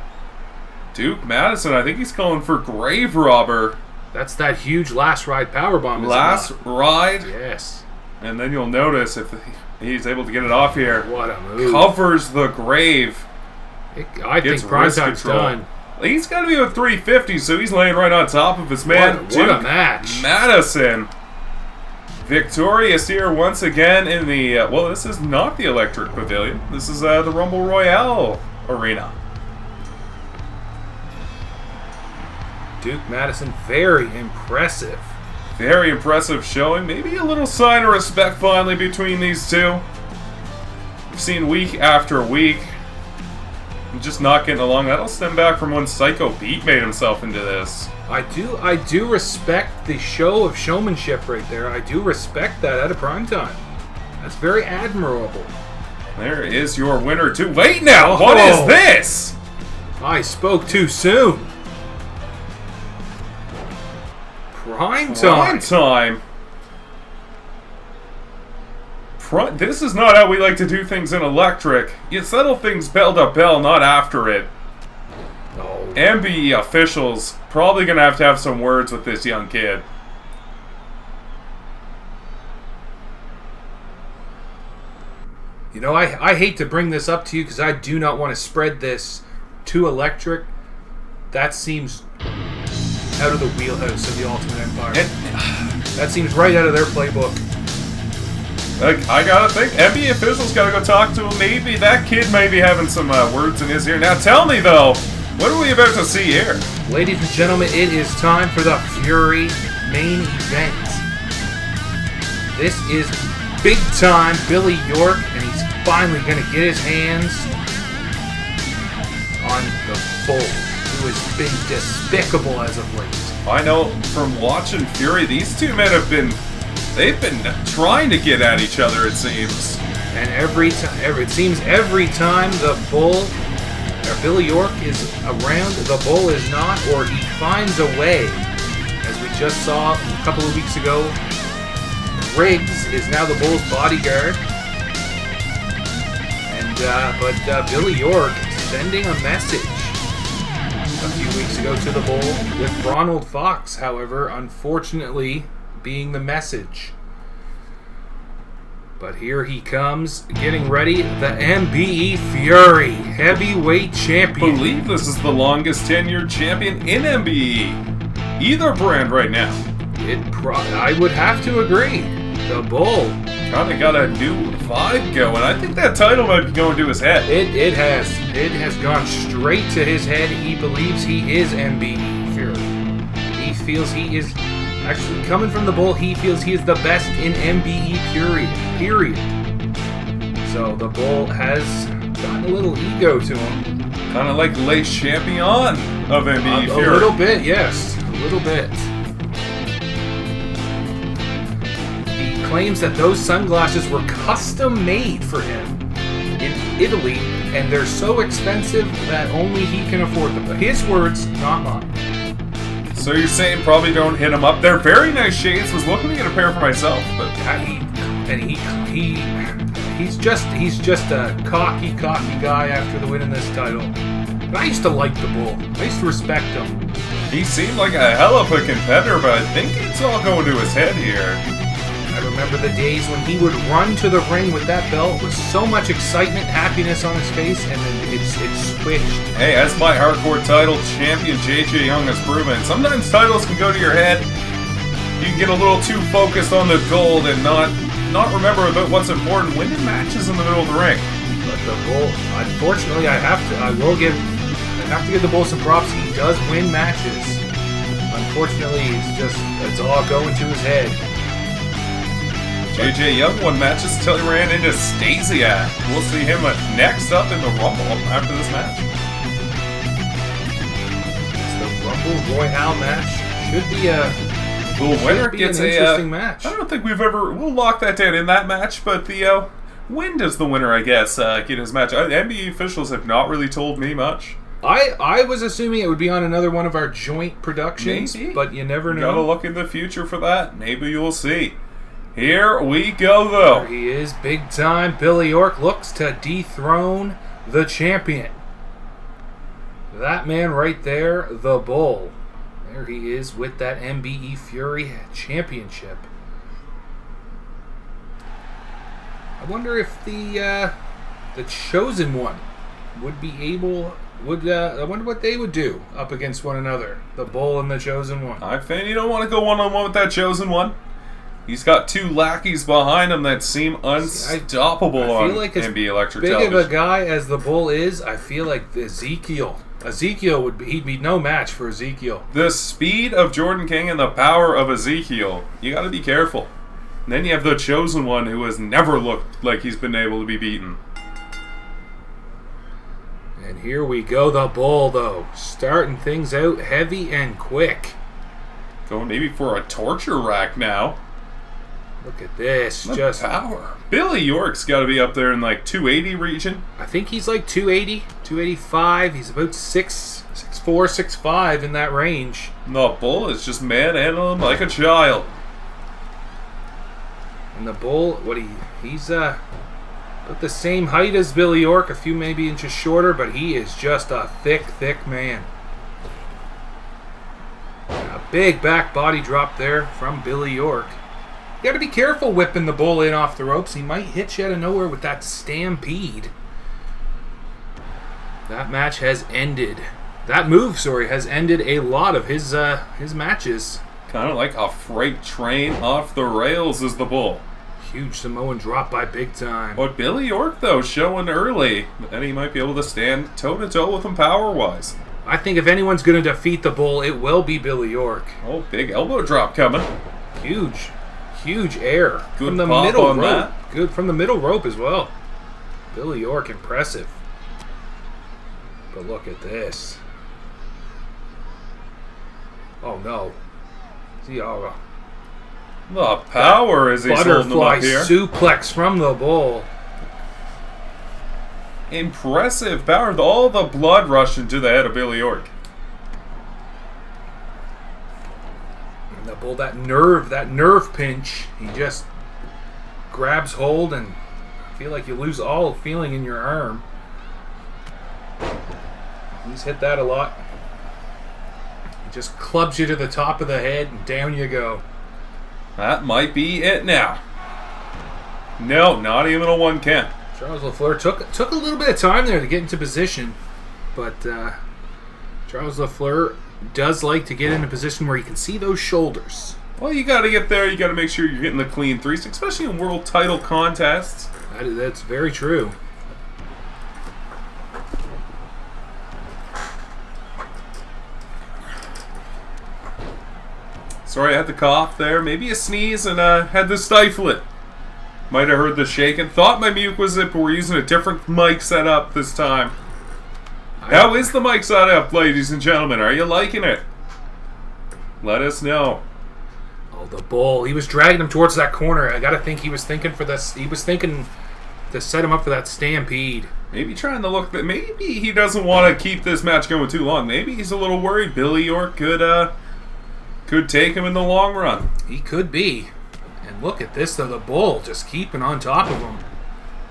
Duke Madison, I think he's calling for grave robber.
That's that huge last ride powerbomb.
Last ride?
Yes.
And then you'll notice if he's able to get it off here.
What a move.
Covers the grave.
I think Primetime's done.
He's got to be with 350, so he's laying right on top of his man.
What a match.
Madison. Victorious here once again in the... well, this is not the Electric Pavilion. This is the Rumble Royale arena.
Duke Madison, very impressive.
Very impressive showing. Maybe a little sign of respect finally between these two. We've seen week after week. Just not getting along. That'll stem back from when Psycho Pete made himself into this.
I do respect the show of showmanship right there. I do respect that out of Primetime. That's very admirable.
There is your winner too. Wait now, what is this?
I spoke too soon. Primetime.
This is not how we like to do things in Electric. You settle things bell to bell, not after it.
Oh.
MBE officials probably going to have some words with this young kid.
You know, I hate to bring this up to you because I do not want to spread this too Electric. That seems out of the wheelhouse of the Ultimate Empire. That seems right out of their playbook.
I gotta think, MBE officials gotta go talk to him. Maybe that kid may be having some words in his ear. Now tell me though, what are we about to see here?
Ladies and gentlemen, it is time for the Fury main event. This is big time Billy Yorke, and he's finally gonna get his hands on the Bull, who has been despicable as of late.
I know from watching Fury, these two men they've been trying to get at each other, it seems.
And it seems every time the Bull, or Billy Yorke is around, the Bull is not, or he finds a way. As we just saw a couple of weeks ago, Riggs is now the Bull's bodyguard. But Billy Yorke sending a message a few weeks ago to the Bull, with Ronald Fox, however, unfortunately being the message. But here he comes, getting ready, the MBE Fury Heavyweight Champion.
I believe this is the longest tenured champion in MBE. Either brand right now.
I would have to agree. The Bull
kind of got a new vibe going. I think that title might be going to his head.
It has gone straight to his head. He believes he is MBE Fury. He feels he is... Actually, coming from the Bull, he feels he is the best in MBE period. So the Bull has gotten a little ego to him.
Kind of like Le Champion of MBE Fury.
A little bit, yes. A little bit. He claims that those sunglasses were custom made for him in Italy, and they're so expensive that only he can afford them. His words, not mine.
So you're saying probably don't hit him up. They're very nice shades. Was looking to get a pair for myself, but
he's just a cocky guy after the win in this title. And I used to like the Bull. I used to respect him.
He seemed like a hell of a competitor, but I think it's all going to his head here.
I remember the days when he would run to the ring with that belt with so much excitement, happiness on his face, and then it switched.
Hey, as my hardcore title champion JJ Young has proven, sometimes titles can go to your head. You can get a little too focused on the gold and not remember about what's important, winning matches in the middle of the ring.
But the Bull, unfortunately, I have to give the Bull some props. He does win matches. Unfortunately, it's all going to his head.
JJ Young won matches until he ran into Stasiak. We'll see him next up in the Rumble after this match.
It's the Rumble Royale match. Should be
the winner gets
an interesting match.
I don't think we'll lock that down in that match, but the win does the winner, I guess, get his match. MBE officials have not really told me much.
I was assuming it would be on another one of our joint productions,
Maybe.
But you never know.
Gotta look in the future for that. Maybe you'll see. Here we go, though.
There he is, big time. Billy Yorke looks to dethrone the champion. That man right there, the Bull. There he is with that MBE Fury Championship. I wonder if the Chosen One would be able. I wonder what they would do up against one another. The Bull and the Chosen One.
I think you don't want to go one-on-one with that Chosen One. He's got two lackeys behind him that seem unstoppable on MBE Electric television.
Big of a guy as the Bull is, I feel like Ezekiel he'd be no match for Ezekiel.
The speed of Jordan King and the power of Ezekiel, you got to be careful. And then you have the Chosen One who has never looked like he's been able to be beaten.
And here we go, the Bull, though. Starting things out heavy and quick.
Going maybe for a torture rack now.
Look at this.
Just power. Billy Yorke's got to be up there in like 280 region.
I think he's like 280, 285. He's about 6'4", 6'5" in that range.
The Bull is just manhandling him like a child.
And the Bull, he's about the same height as Billy Yorke, a few maybe inches shorter, but he is just a thick man. A big back body drop there from Billy Yorke. You got to be careful whipping the Bull in off the ropes. He might hit you out of nowhere with that stampede. That match has ended. That move, has ended a lot of his matches.
Kind of like a freight train off the rails is the Bull.
Huge Samoan drop by Big Time.
But Billy Yorke, though, showing early that he might be able to stand toe-to-toe with him power-wise.
I think if anyone's going to defeat the Bull, it will be Billy Yorke.
Oh, big elbow drop coming.
Huge air.
Good
from the
pop
middle
on
rope.
that.
Good from the middle rope as well. Billy Yorke, impressive. But look at this. Oh no. See, the
power as he's holding him up here.
Suplex from the Bull.
Impressive power. All the blood rushing to the head of Billy Yorke.
And the Bull, that nerve pinch, he just grabs hold and I feel like you lose all feeling in your arm. He's hit that a lot. He just clubs you to the top of the head and down you go.
That might be it now. No, not even a 1 count.
Charles LaFleur took a little bit of time there to get into position, but Charles LaFleur does like to get in a position where you can see those shoulders.
Well, you got to get there. You got to make sure you're getting the clean 3, especially in world title contests.
That's very true.
Sorry, I had to cough there. Maybe a sneeze and had to stifle it. Might have heard the shaking. Thought my mute was it, but we're using a different mic setup this time. How is the mic setup, ladies and gentlemen? Are you liking it? Let us know.
Oh, the Bull. He was dragging him towards that corner. I got to think he was thinking for this. He was thinking to set him up for that stampede.
Maybe trying to look that. Maybe he doesn't want to keep this match going too long. Maybe he's a little worried Billy Yorke could take him in the long run.
He could be. And look at this, though. The Bull just keeping on top of him.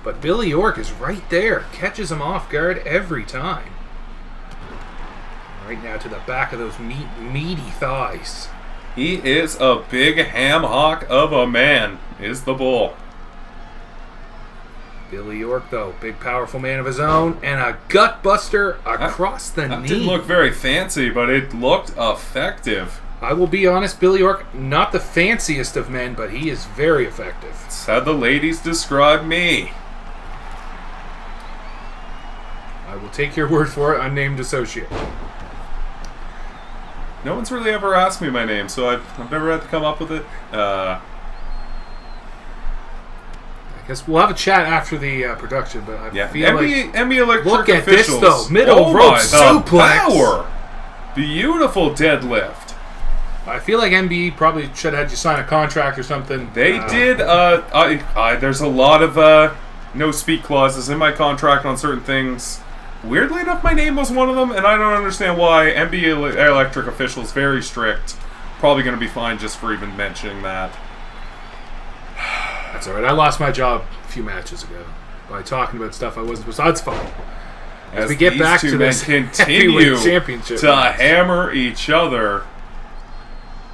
But Billy Yorke is right there. Catches him off guard every time. Right now to the back of those meaty thighs.
He is a big ham hock of a man, is the Bull.
Billy Yorke, though, big powerful man of his own, and a gut buster across the knee.
That didn't look very fancy, but it looked effective.
I will be honest, Billy Yorke, not the fanciest of men, but he is very effective.
That's how the ladies describe me.
I will take your word for it, unnamed associate.
No one's really ever asked me my name, so I've never had to come up with it.
I guess we'll have a chat after the production, but I feel like...
MBE Electric
look at
officials.
this, though. Middle rope suplex.
Power. Beautiful deadlift.
I feel like MBE probably should have had you sign a contract or something.
They did. There's a lot of no-speak clauses in my contract on certain things. Weirdly enough, my name was one of them, and I don't understand why. MBE Electric officials, very strict. Probably going to be fined just for even mentioning that.
That's alright. I lost my job a few matches ago by talking about stuff I wasn't supposed to. That's fine. As we get back to this
continue
championship
to hammer each other.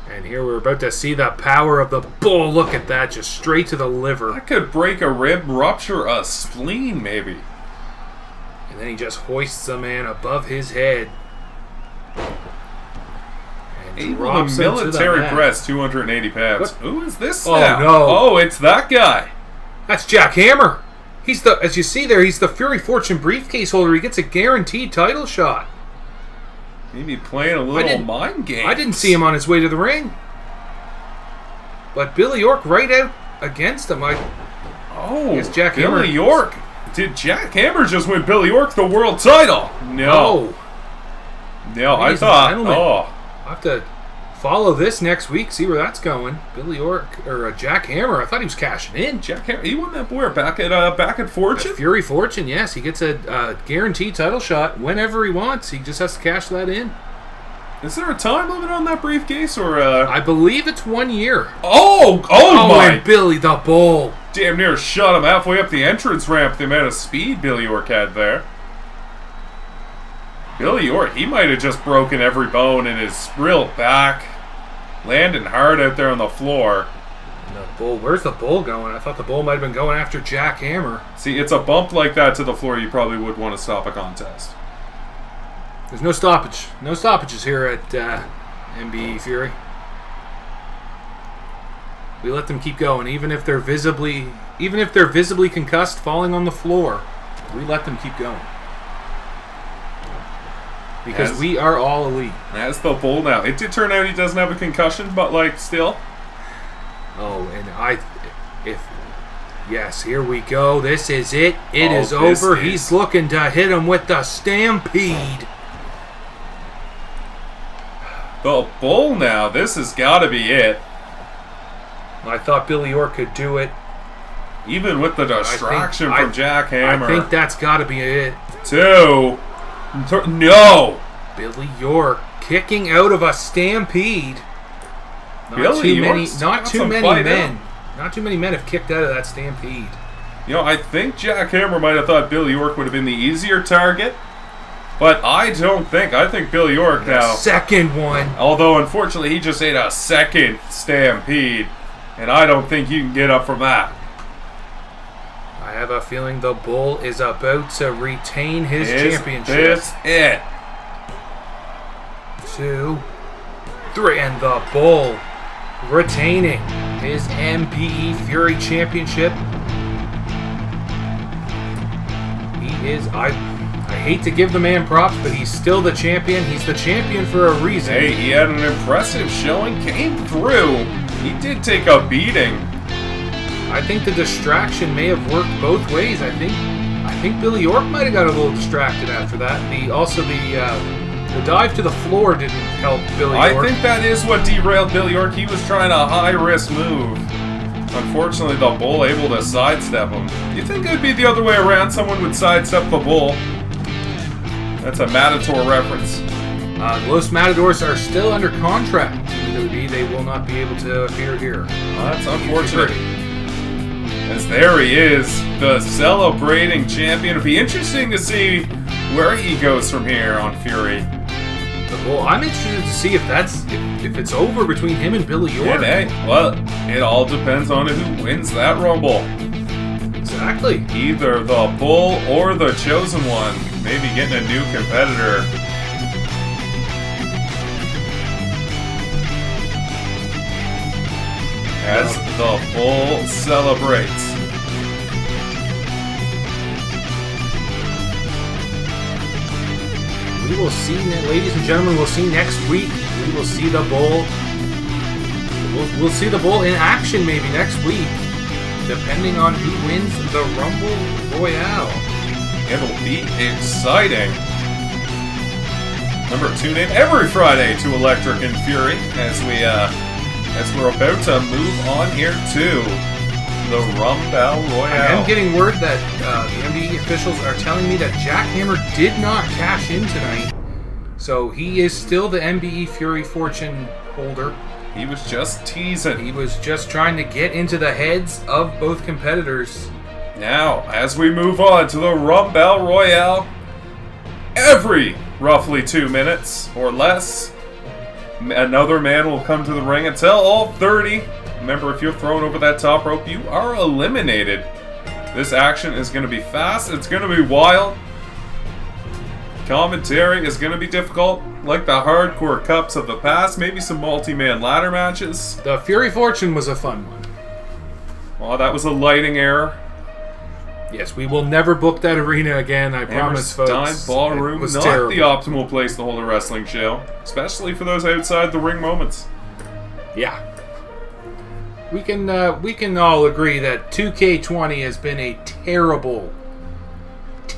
And here we're about to see the power of the Bull. Look at that, just straight to the liver.
That could break a rib, rupture a spleen, maybe.
And then he just hoists a man above his head. And
able to military press 280 pounds. Who is this now?
No.
Oh, it's that guy.
That's Jack Hammer. He's the, as you see there, he's the Fury Fortune briefcase holder. He gets a guaranteed title shot.
Maybe playing a little mind game.
I didn't see him on his way to the ring. But Billy Yorke right out against him.
Jack Hammer. Billy Yorke. Did Jack Hammer just win Billy Yorke the world title? No. No, I thought.
I'll have to follow this next week, see where that's going. Billy Yorke, or Jack Hammer. I thought he was cashing in.
Jack Hammer. He won that where? Back at Fortune?
At Fury Fortune, yes. He gets a guaranteed title shot whenever he wants. He just has to cash that in.
Is there a time limit on that briefcase, or?
I believe it's 1 year.
Oh my!
And Billy the Bull
damn near shot him halfway up the entrance ramp. The amount of speed Billy Yorke had there. Billy Yorke, he might have just broken every bone in his real back. Landing hard out there on the floor.
And the Bull, where's the Bull going? I thought the Bull might have been going after Jack Hammer.
See, it's a bump like that to the floor, you probably would want to stop a contest.
There's no stoppage. No stoppages here at MBE Fury. We let them keep going, even if they're visibly concussed, falling on the floor. We let them keep going. Because we are all elite.
That's the Bull now. It did turn out he doesn't have a concussion, but like still.
Oh, and yes, here we go. This is it. It is over. He's looking to hit him with the Stampede.
The Bull now. This has got to be it.
I thought Billy Yorke could do it.
Even with the distraction from Jack Hammer.
I think that's got to be it.
2. No!
Billy Yorke kicking out of a Stampede. Not too many men have kicked out of that Stampede.
You know, I think Jack Hammer might have thought Billy Yorke would have been the easier target. But I don't think. I think Billy Yorke now.
Second one.
Although, unfortunately, he just ate a second Stampede. And I don't think you can get up from that.
I have a feeling the Bull is about to retain his championship.
This it.
2, 3, and the Bull retaining his MBE Fury Championship. He is, I hate to give the man props, but he's still the champion. He's the champion for a reason.
Hey, he had an impressive showing, came through. He did take a beating.
I think the distraction may have worked both ways. I think Billy Yorke might have got a little distracted after that. The dive to the floor didn't help Billy Yorke.
I think that is what derailed Billy Yorke. He was trying a high-risk move. Unfortunately, the Bull able to sidestep him. Do you think it would be the other way around? Someone would sidestep the Bull? That's a Matador reference.
Los Matadors are still under contract in WWE. They will not be able to appear here.
That's unfortunate. As there he is, the celebrating champion. It'll be interesting to see where he goes from here on Fury.
The Bull. I'm interested to see if it's over between him and Billy Yorke.
And hey, well, it all depends on who wins that Rumble.
Exactly.
Either the Bull or the Chosen One. Maybe getting a new competitor. As the Bull celebrates.
We will see, ladies and gentlemen, we'll see next week. We will see the Bull. We'll see the Bull in action maybe next week, depending on who wins the Rumble Royale.
It'll be exciting. Remember, tune in every Friday to Electric and Fury as we're about to move on here to the Rumble Royale.
I am getting word that the MBE officials are telling me that Jack Hammer did not cash in tonight, so he is still the MBE Fury Fortune holder.
He was just teasing.
He was just trying to get into the heads of both competitors.
Now, as we move on to the Rumble Royale, every roughly 2 minutes or less, another man will come to the ring until all 30. Remember, if you're thrown over that top rope, you are eliminated. This action is going to be fast. It's going to be wild. Commentary is going to be difficult, like the hardcore cups of the past. Maybe some multi-man ladder matches.
The Fury Fortune was a fun one.
Well, that was a lighting error.
Yes, we will never book that arena again, I promise, folks.
Hammerstein Ballroom, not
terrible.
the optimal place to hold a wrestling show, especially for those outside the ring moments.
Yeah. We can all agree that 2K20 has been a terrible.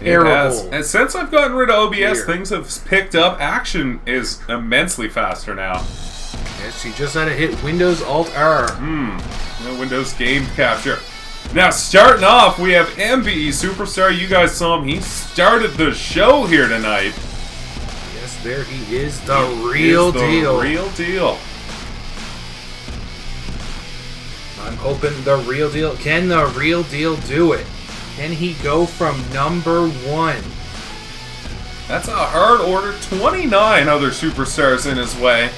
And since I've gotten rid of OBS,
year.
things have picked up. Action is immensely faster now.
Yes, you just had to hit Windows Alt R.
No Windows game capture. Now, starting off, we have MBE Superstar. You guys saw him. He started the show here tonight.
Yes, there he is, the real deal.
The real deal.
I'm hoping the real deal. Can the real deal do it? Can he go from number 1?
That's a hard order. 29 other superstars in his way.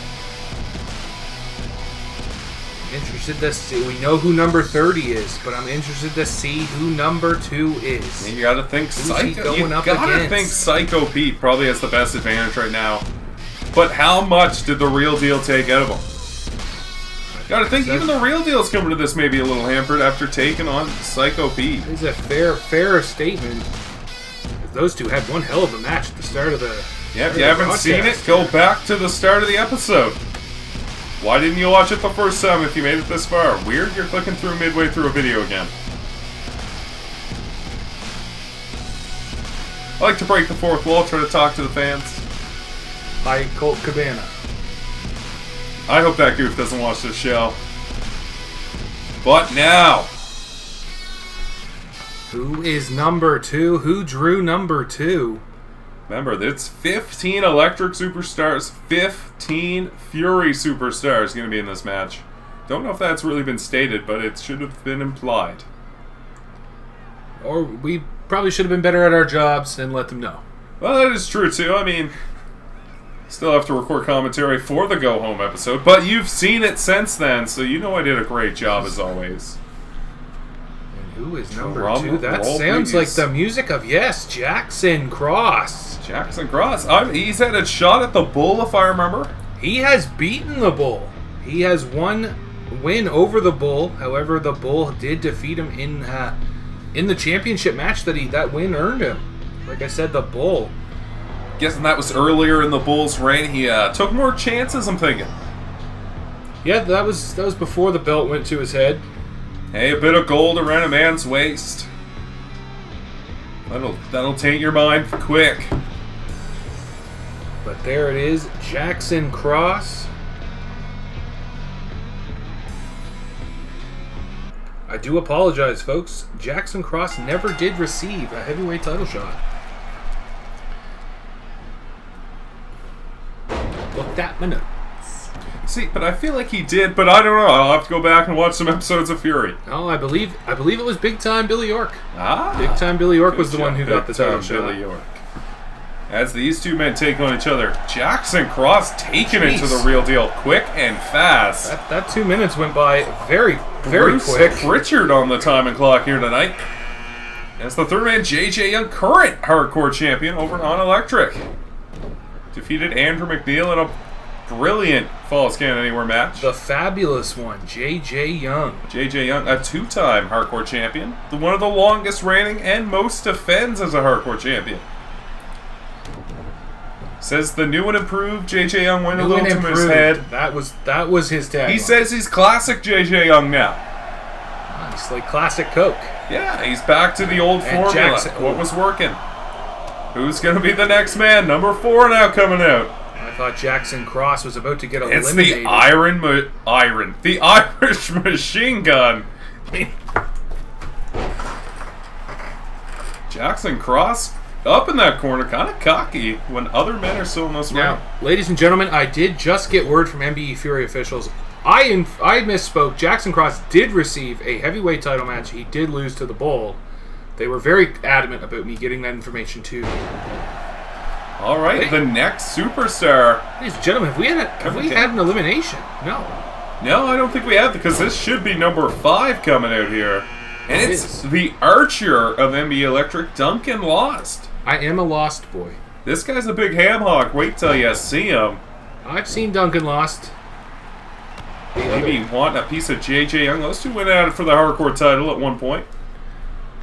Interested to see. We know who number 30 is, but I'm interested to see who number 2 is.
You gotta think Psycho. You gotta think Psycho Pete probably has the best advantage right now. But how much did the real deal take out of him? Gotta think even the real deal's coming to this maybe a little hampered after taking on Psycho Pete.
It's a fair statement. Those two had one hell of a match at the start of the.
Yeah, if you haven't seen it, go back to the start of the episode. Why didn't you watch it the first time if you made it this far? Weird, you're clicking through midway through a video again. I like to break the fourth wall, try to talk to the fans.
Hi, Colt Cabana.
I hope that goof doesn't watch this show. But now,
who is number 2? Who drew number 2?
remember, it's 15 Electric Superstars, 15 Fury Superstars going to be in this match. Don't know if that's really been stated, but it should have been implied.
Or we probably should have been better at our jobs and let them know.
Well, that is true, too. I mean, still have to record commentary for the Go Home episode, but you've seen it since then, so you know I did a great job as always.
And who is number 2? That sounds like the music of, yes, Jackson Cross.
Jackson Cross. He's had a shot at the Bull, if I remember.
He has beaten the Bull. He has one win over the Bull. However, the Bull did defeat him in the championship match that win earned him. Like I said, the Bull.
Guessing that was earlier in the Bull's reign. He took more chances, I'm thinking.
Yeah, that was before the belt went to his head.
Hey, a bit of gold around a man's waist. That'll taint your mind quick.
But there it is, Jackson Cross. I do apologize, folks. Jackson Cross never did receive a heavyweight title shot. Looked at my notes.
See, but I feel like he did, but I don't know. I'll have to go back and watch some episodes of Fury.
Oh, I believe it was Big Time Billy Yorke.
Ah.
Big Time Billy Yorke was the one who got the title shot.
Billy Yorke. As these two men take on each other, Jackson Cross taking it to the real deal, quick and fast.
That 2 minutes went by very
Bruce
quick.
Pritchard on the timing clock here tonight. As the third man, JJ Young, current hardcore champion over on Electric. Defeated Andrew MacNeil in a brilliant Falls Can't Anywhere match.
The fabulous one, JJ Young.
JJ Young, a two-time hardcore champion. One of the longest reigning and most defends as a hardcore champion. Says the new and improved JJ Young went a little to his head.
That was his tag.
He says he's classic JJ Young now.
He's like classic Coke.
Yeah, he's back to the old formula.
Jackson,
what was working? Who's going to be the next man? Number 4 now coming out.
I thought Jackson Cross was about to get eliminated.
It's the Irish machine gun. Jackson Cross up in that corner, kind of cocky when other men are still in this ring.
Now, ladies and gentlemen, I did just get word from MBE Fury officials. I misspoke. Jackson Cross did receive a heavyweight title match. He did lose to the Bull. They were very adamant about me getting that information too.
All right, the next superstar.
Ladies and gentlemen, have we had an elimination? No.
No, I don't think we have, because this should be number 5 coming out here. And it's the Archer of MBE Electric, Duncan Lost.
I am a Lost boy.
This guy's a big ham hock. Wait till you see him.
I've seen Duncan Lost.
Maybe you want a piece of JJ Young. Those two went at it for the hardcore title at one point.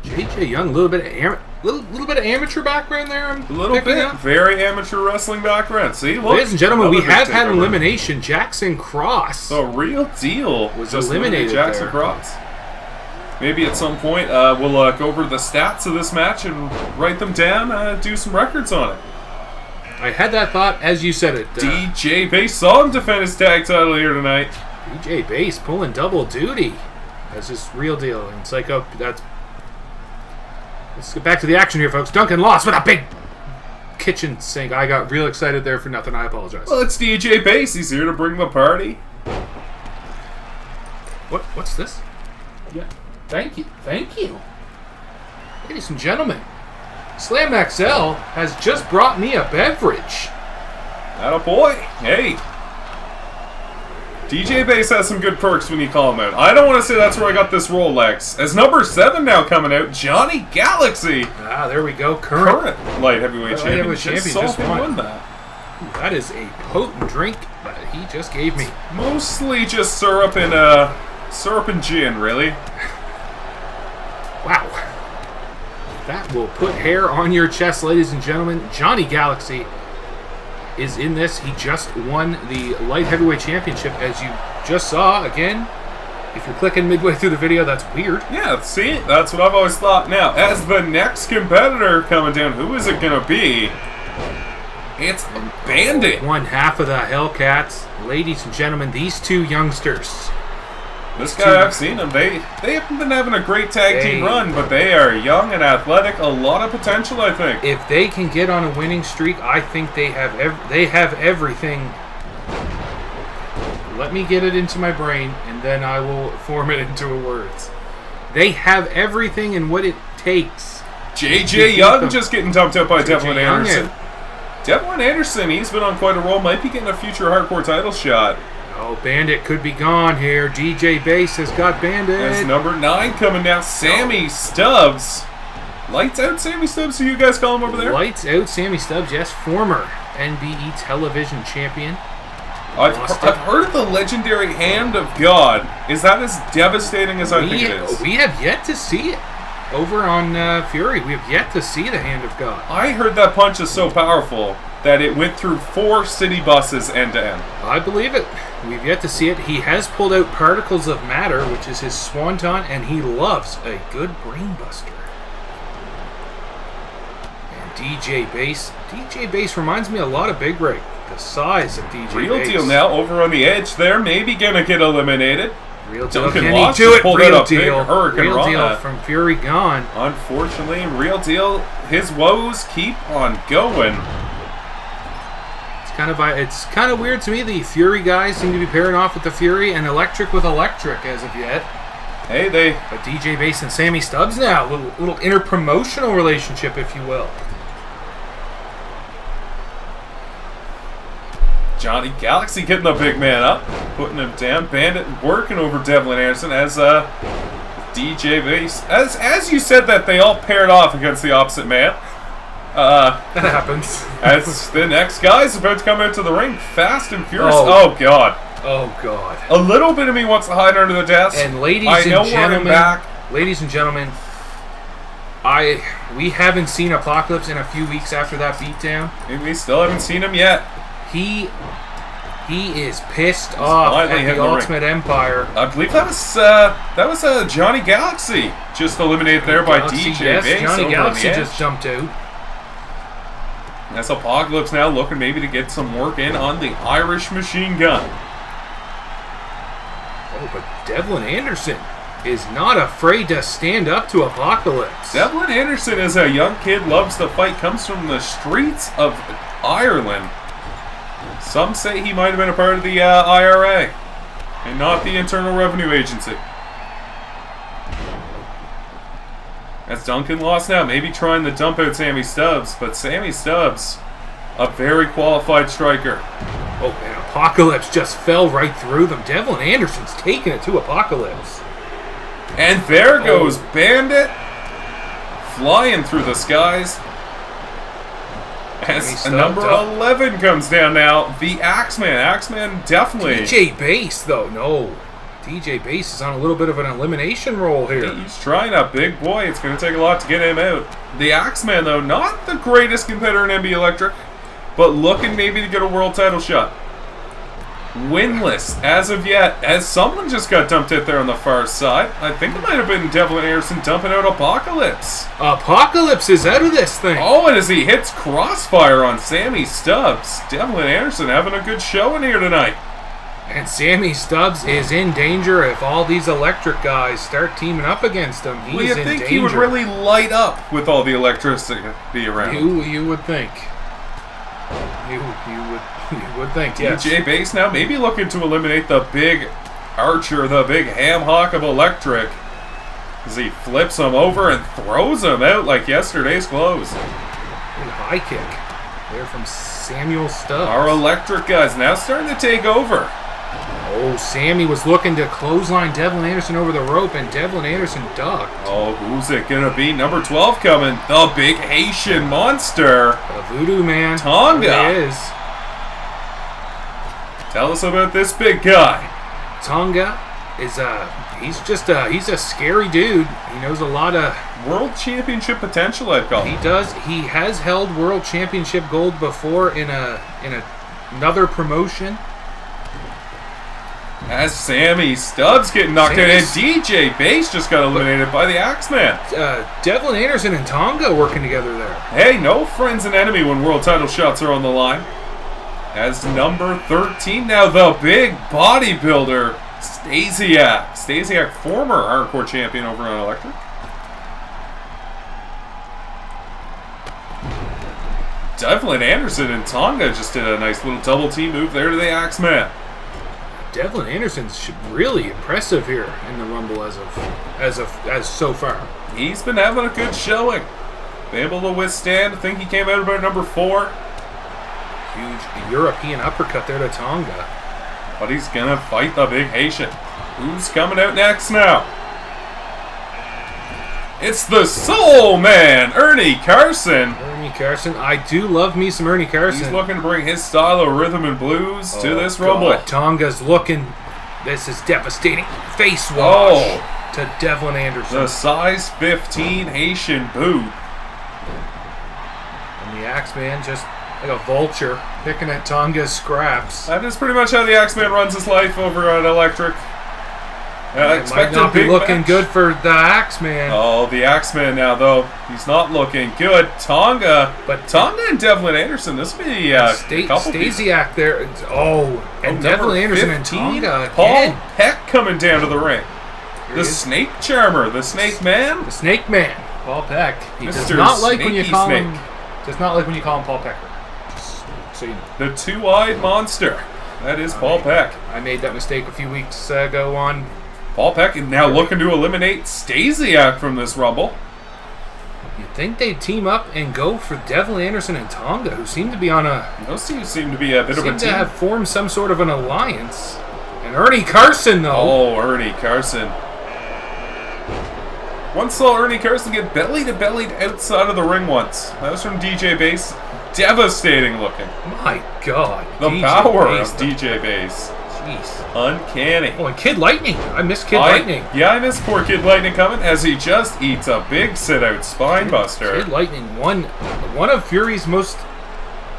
JJ Young, a little bit of amateur background there.
A little bit. Very amateur wrestling background. See, look.
Ladies and gentlemen, we have had an elimination. Jackson Cross.
The real deal
was eliminated.
Jackson Cross. Maybe at some point we'll go over the stats of this match and write them down, do some records on it.
I had that thought as you said it.
DJ Bass saw him defend his tag title here tonight.
DJ Bass pulling double duty. That's just real deal. And Psycho, let's get back to the action here, folks. Duncan Lost with a big kitchen sink. I got real excited there for nothing. I apologize.
Well, it's DJ Bass. He's here to bring the party.
What's this? Yeah. Thank you. Ladies and gentlemen, Slam XL has just brought me a beverage.
Atta boy. Hey. DJ Bass has some good perks when you call him out. I don't want to say that's where I got this Rolex. As number 7 now coming out, Johnny Galaxy.
Ah, there we go. Current
light heavyweight champion.
Just won that. Ooh, that is a potent drink that he just gave me.
Mostly just syrup and gin, really.
Wow. That will put hair on your chest, ladies and gentlemen. Johnny Galaxy is in this. He just won the light heavyweight championship, as you just saw. Again, if you're clicking midway through the video, that's weird.
Yeah, see? That's what I've always thought. Now, as the next competitor coming down, who is it going to be? It's Bandit.
One half of the Hellcats. Ladies and gentlemen, these two youngsters.
This guy, I've seen them. They haven't been having a great tag team run, but they are young and athletic. A lot of potential, I think.
If they can get on a winning streak, I think they have everything. Let me get it into my brain, and then I will form it into words. They have everything in what it takes.
JJ Young just getting dumped out by Devlin Anderson. Devlin Anderson, he's been on quite a roll. Might be getting a future hardcore title shot.
Oh, Bandit could be gone here. DJ Bass has got Bandit.
As number 9 coming now, Sammy Stubbs. Lights out Sammy Stubbs, who you guys call him over there?
Lights out Sammy Stubbs, yes. Former MBE television champion.
I've heard of the legendary Hand of God. Is that as devastating as I think it is?
We have yet to see it. Over on Fury, we have yet to see the Hand of God.
I heard that punch is so powerful that it went through 4 city buses end to end.
I believe it. We've yet to see it. He has pulled out Particles of Matter, which is his swanton, and he loves a good brainbuster. And DJ Bass. DJ Bass reminds me a lot of Big Rig. The size of DJ Bass.
Real deal now over on the edge there. Maybe gonna get eliminated.
Real deal.
Duncan
Can
Lost
he do it?
pulled
Real
out a
deal.
big hurricane
Real
run.
deal from Fury gone.
Unfortunately, Real Deal, his woes keep on going.
It's kind of weird to me. The Fury guys seem to be pairing off with the Fury and Electric with Electric as of yet.
Hey,
But DJ Bass and Sammy Stubbs now, little inter-promotional relationship, if you will.
Johnny Galaxy getting the big man up, putting him down. Bandit working over Devlin Anderson as DJ Base. As you said that they all paired off against the opposite man.
That happens.
As the next guy's about to come out to the ring, fast and furious. Oh God.
Oh God.
A little bit of me wants to hide under the desk.
And ladies and gentlemen, we haven't seen Apocalypse in a few weeks after that beatdown.
We still haven't seen him yet.
He is pissed off at the Ultimate Empire.
I believe that was Johnny Galaxy just eliminated there by DJ Base.
Johnny Galaxy just jumped out.
That's Apocalypse now looking maybe to get some work in on the Irish machine gun.
Oh, but Devlin Anderson is not afraid to stand up to Apocalypse.
Devlin Anderson is a young kid, loves to fight, comes from the streets of Ireland. Some say he might have been a part of the IRA and not the Internal Revenue Agency. That's Duncan lost now, maybe trying to dump out Sammy Stubbs, but Sammy Stubbs, a very qualified striker.
Oh, man, Apocalypse just fell right through them. Devlin Anderson's taking it to Apocalypse.
And there goes Bandit, flying through the skies. As number 11 comes down now, the Axeman. Axeman definitely.
DJ Base, though, no. DJ Base is on a little bit of an elimination roll here.
He's trying a big boy. It's going to take a lot to get him out. The Axeman, though, not the greatest competitor in MBE Electric, but looking maybe to get a world title shot. Winless as of yet, as someone just got dumped out there on the far side. I think it might have been Devlin Anderson dumping out Apocalypse.
Apocalypse is out of this thing.
Oh, and as he hits Crossfire on Sammy Stubbs, Devlin Anderson having a good showing here tonight.
And Sammy Stubbs is in danger if all these Electric guys start teaming up against him. He's in danger.
Well, you think he would really light up with all the electricity around?
You would think. You would think, yes.
DJ Base now maybe looking to eliminate the big archer, the big ham hock of Electric, as he flips him over and throws him out like yesterday's clothes.
Good high kick there from Samuel Stubbs.
Our Electric guys now starting to take over.
Oh, Sammy was looking to clothesline Devlin Anderson over the rope, and Devlin Anderson ducked.
Oh, who's it gonna be? Number 12 coming. The big Haitian monster.
The Voodoo Man.
Tonga.
There he is.
Tell us about this big guy.
Tonga is he's a scary dude. He knows a lot of
World Championship potential, I'd call him.
He does. He has held World Championship gold before in another promotion.
As Sammy Stubbs getting knocked out, and DJ Base just got eliminated by the Axeman.
Devlin Anderson and Tonga working together there.
Hey, no friends and enemy when world title shots are on the line. As number 13 now, the big bodybuilder, Stasiak. Stasiak, former hardcore champion over on Electric. Devlin Anderson and Tonga just did a nice little double team move there to the Axeman.
Devlin Anderson's really impressive here in the Rumble as so far.
He's been having a good showing. Been able to withstand. I think he came out about number 4.
Huge European uppercut there to Tonga.
But he's gonna fight the big Haitian. Who's coming out next now? It's the Soul Man, Ernie Carson.
Ernie Carson. I do love me some Ernie Carson.
He's looking to bring his style of rhythm and blues to this Rumble.
Tonga's looking. This is devastating. Face wash to Devlin Anderson.
The size 15 Haitian boot.
And the Axeman just like a vulture picking at Tonga's scraps.
That is pretty much how the Axeman runs his life over at Electric.
It might not be looking good for the Axeman.
Oh, the Axeman now, though. He's not looking good. Tonga. But Tonga and Devlin Anderson, this will be a couple
Stasiak there. And Devlin Anderson 15, and Tonga
Paul
again.
Peck coming down to the ring. The Snake Charmer. The Snake Man.
The Snake Man. Paul Peck. He does not like when you call him... Does not like when you call him Paul Pecker. Just so you know.
The two-eyed monster. That is Paul Peck.
I made that mistake a few weeks ago on...
Paul Peck is now looking to eliminate Stasiak from this Rumble.
You'd think they'd team up and go for Devil Anderson and Tonga, who seem to be on a...
Those two seem to be a bit of a team.
Seem to have formed some sort of an alliance. And Ernie Carson, though.
Oh, Ernie Carson. Once saw Ernie Carson get belly-to-bellied outside of the ring once. That was from DJ Bass. Devastating looking.
My God.
The
DJ
power
Bass,
of DJ Bass.
Jeez.
Uncanny.
Oh, and Kid Lightning. I miss Kid Lightning.
Yeah, I miss poor Kid Lightning coming as he just eats a big sit-out spine buster.
Kid Lightning, one of Fury's most,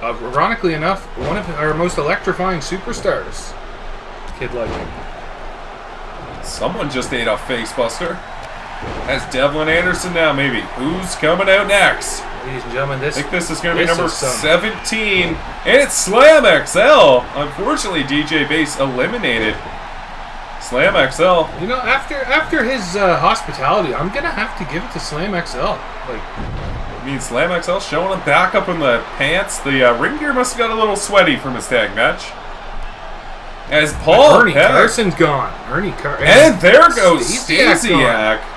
ironically enough, one of our most electrifying superstars. Kid Lightning.
Someone just ate a face buster. That's Devlin Anderson now, maybe. Who's coming out next?
Ladies and gentlemen,
I think this is going to be number 17. And it's Slam XL. Unfortunately, DJ Bass eliminated Slam XL.
You know, after his hospitality, I'm going to have to give it to Slam XL.
I mean, Slam XL showing him back up in the pants. The ring gear must have got a little sweaty from his tag match. As Paul
Ernie Carson's gone.
And there goes Stasiak.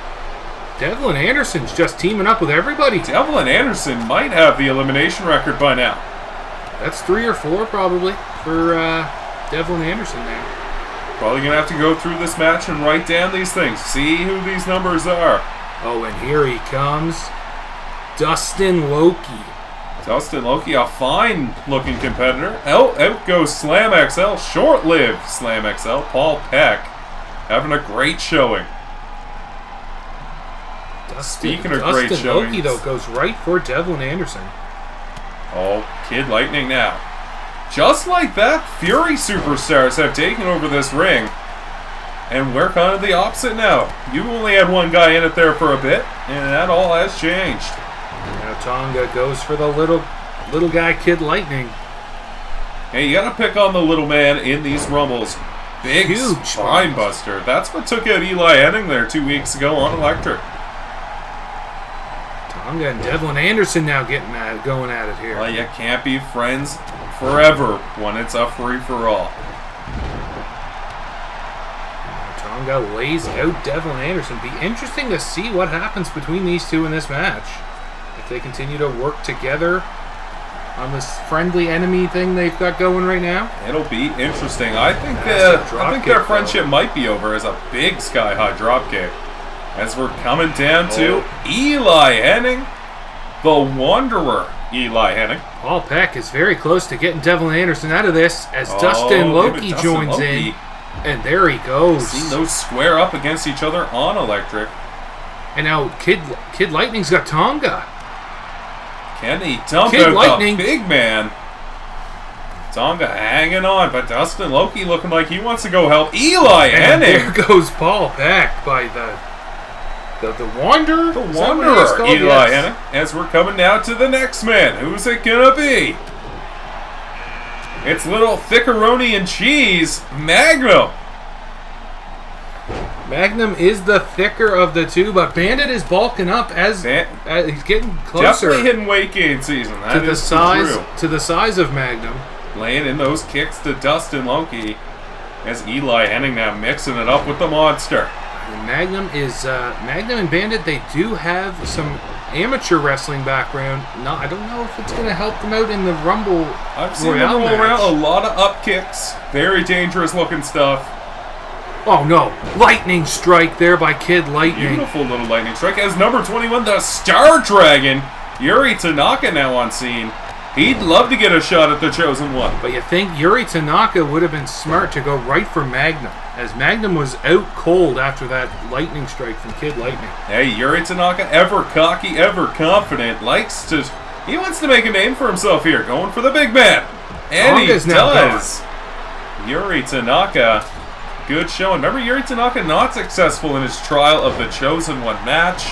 Devlin Anderson's just teaming up with everybody.
Devlin Anderson might have the elimination record by now.
That's 3 or 4 probably for Devlin Anderson there.
Probably going to have to go through this match and write down these things. See who these numbers are.
Oh, and here he comes. Dustin Loki.
Dustin Loki, a fine-looking competitor. Out goes Slam XL. Short-lived Slam XL. Paul Peck having a great showing. Speaking of great showings.
Dustin Loki, though, goes right for Devlin Anderson.
Oh, Kid Lightning now. Just like that, Fury superstars have taken over this ring. And we're kind of the opposite now. You only had one guy in it there for a bit, and that all has changed.
Now Tonga goes for the little guy, Kid Lightning.
Hey, you gotta pick on the little man in these rumbles. Big
Huge
spine buster. That's what took out Eli Henning there 2 weeks ago on Electric.
Tonga and Devlin Anderson now going at it here.
Well, you can't be friends forever when it's a free-for-all.
Tonga lays out Devlin Anderson. Be interesting to see what happens between these two in this match. If they continue to work together on this friendly enemy thing they've got going right now.
It'll be interesting. I think their friendship might be over as a big sky-high dropkick. As we're coming down to Eli Henning, the Wanderer Eli Henning.
Paul Peck is very close to getting Devlin Anderson out of this as Dustin Loki joins in. And there he goes.
Seen those square up against each other on Electric.
And now Kid Lightning's got Tonga.
Can he dump out the big man? Tonga hanging on, but Dustin Loki looking like he wants to go help Eli Henning.
There goes Paul Peck by the Wanderer?
The Wanderer, Eli Henning. As we're coming now to the next man. Who's it gonna be? It's little thickeroni and cheese, Magnum.
Magnum is the thicker of the two, but Bandit is bulking up as he's getting closer.
Definitely hitting weight gain season. That is true.
To the size of Magnum.
Laying in those kicks to Dustin Loki as Eli Henning now mixing it up with the monster.
Magnum and Bandit, they do have some amateur wrestling background. No, I don't know if it's going to help them out in the Rumble Royale.
I've seen them roll around a lot of up kicks. Very dangerous looking stuff.
Oh no, lightning strike there by Kid Lightning.
Beautiful little lightning strike as number 21, the Star Dragon, Yuri Tanaka now on scene. He'd love to get a shot at the Chosen One.
But you think Yuri Tanaka would have been smart to go right for Magnum, as Magnum was out cold after that lightning strike from Kid Lightning.
Hey, Yuri Tanaka, ever cocky, ever confident, he wants to make a name for himself here, going for the big man. And Tanaka's he does. Yuri Tanaka, good showing. Remember, Yuri Tanaka not successful in his trial of the Chosen One match.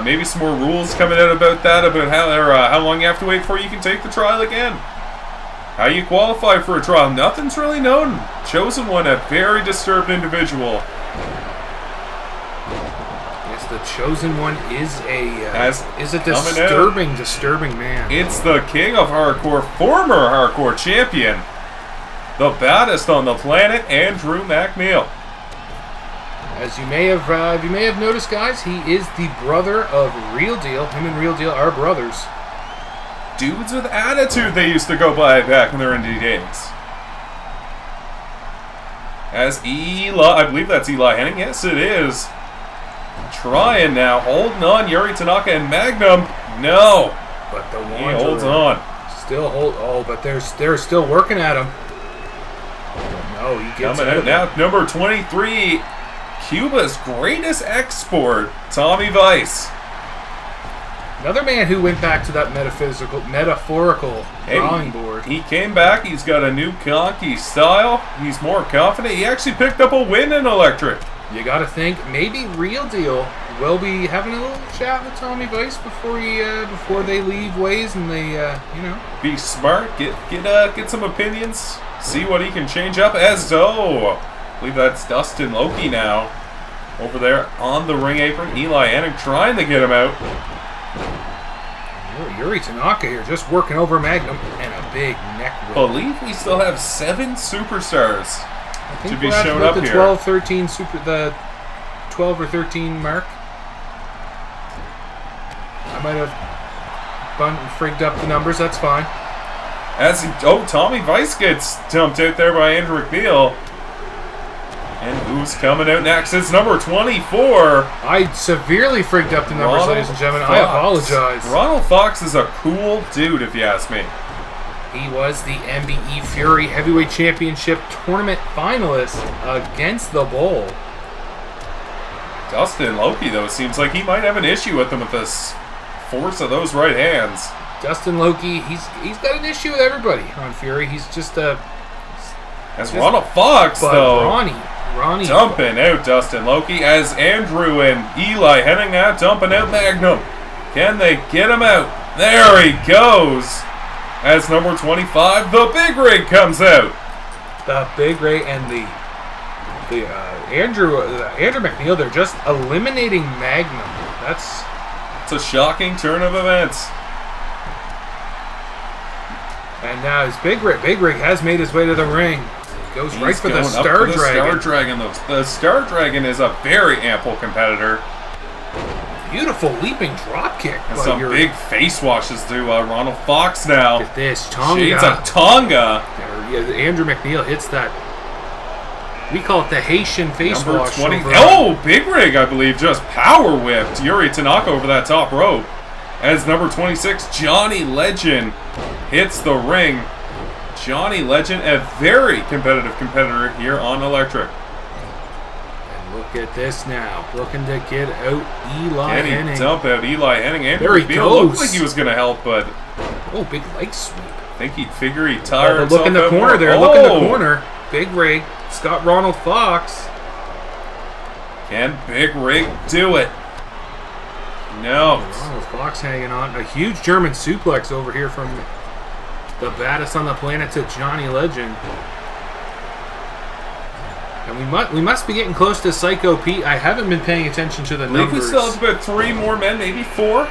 Maybe some more rules coming out about that, about how long you have to wait before you can take the trial again. How you qualify for a trial, nothing's really known. Chosen One, a very disturbed individual.
Yes, the Chosen One is a disturbing man.
It's the king of hardcore, former hardcore champion, the baddest on the planet, Andrew MacNeil.
As you may have noticed, guys, he is the brother of Real Deal. Him and Real Deal are brothers.
Dudes with attitude they used to go by back in their indie days. As Eli, I believe that's Eli Henning. Yes, it is. Trying now, holding on. Yuri Tanaka and Magnum. No,
but the
he holds on.
Still hold. Oh, but they're still working at him. But no, he gets
coming out now. Number 23, Cuba's greatest export, Tommy Vice.
Another man who went back to that metaphorical drawing board.
He came back. He's got a new conky style. He's more confident. He actually picked up a win in Electric.
You got to think maybe Real Deal will be having a little chat with Tommy Vice before they leave ways and they
be smart. Get some opinions. See what he can change up as though. I believe that's Dustin Lokey now over there on the ring apron. Eli Hennig trying to get him out.
Yuri Tanaka here just working over Magnum and a big neck whip.
I believe we still have 7 superstars to be shown up here.
12 or 13 mark. I might have frigged up the numbers. That's fine.
Tommy Vice gets dumped out there by Andrew MacNeil. And who's coming out next? It's number 24.
I severely frigged up the numbers, ladies and gentlemen. I apologize.
Ronald Fox is a cool dude, if you ask me.
He was the MBE Fury Heavyweight Championship Tournament finalist against the Bull.
Dustin Lokey, though, seems like he might have an issue with him with this force of those right hands.
Dustin Lokey, he's got an issue with everybody on Fury. He's just
Ronald Fox, though.
Ronnie
dumping out Dustin Lokey as Andrew and Eli Hennig now dumping out Magnum. Can they get him out? There he goes. As number 25, the Big Rig comes out.
The Big Rig and the Andrew MacNeil, they're just eliminating Magnum.
It's a shocking turn of events.
And now his Big Rig has made his way to the ring. Goes right for the Star Dragon.
The Star Dragon is a very ample competitor.
Beautiful leaping drop kick.
And some big face washes to Ronald Fox now.
Look at this Tonga.
Shades of Tonga.
Andrew MacNeil hits that. We call it the Haitian face
number
wash.
20. Oh, Big Rig, I believe, just power whipped Yuri Tanaka over that top rope. As number 26, Johnny Legend hits the ring. Johnny Legend, a very competitive competitor here on Electric.
And look at this now. Looking to get out Eli Hennig.
Can he dump out Eli Hennig? Andrew
There he goes.
Looked like he was going to help, but...
Oh, big leg sweep.
I think he'd figure he'd tire himself
look in the corner there. Look in the corner. Big Rig. It's got Ronald Fox.
Can Big Rig do it? No.
Ronald Fox hanging on. A huge German suplex over here from the baddest on the planet to Johnny Legend. And we must be getting close to Psycho Pete. I haven't been paying attention to the numbers.
I think we still have about 3 more men, maybe 4.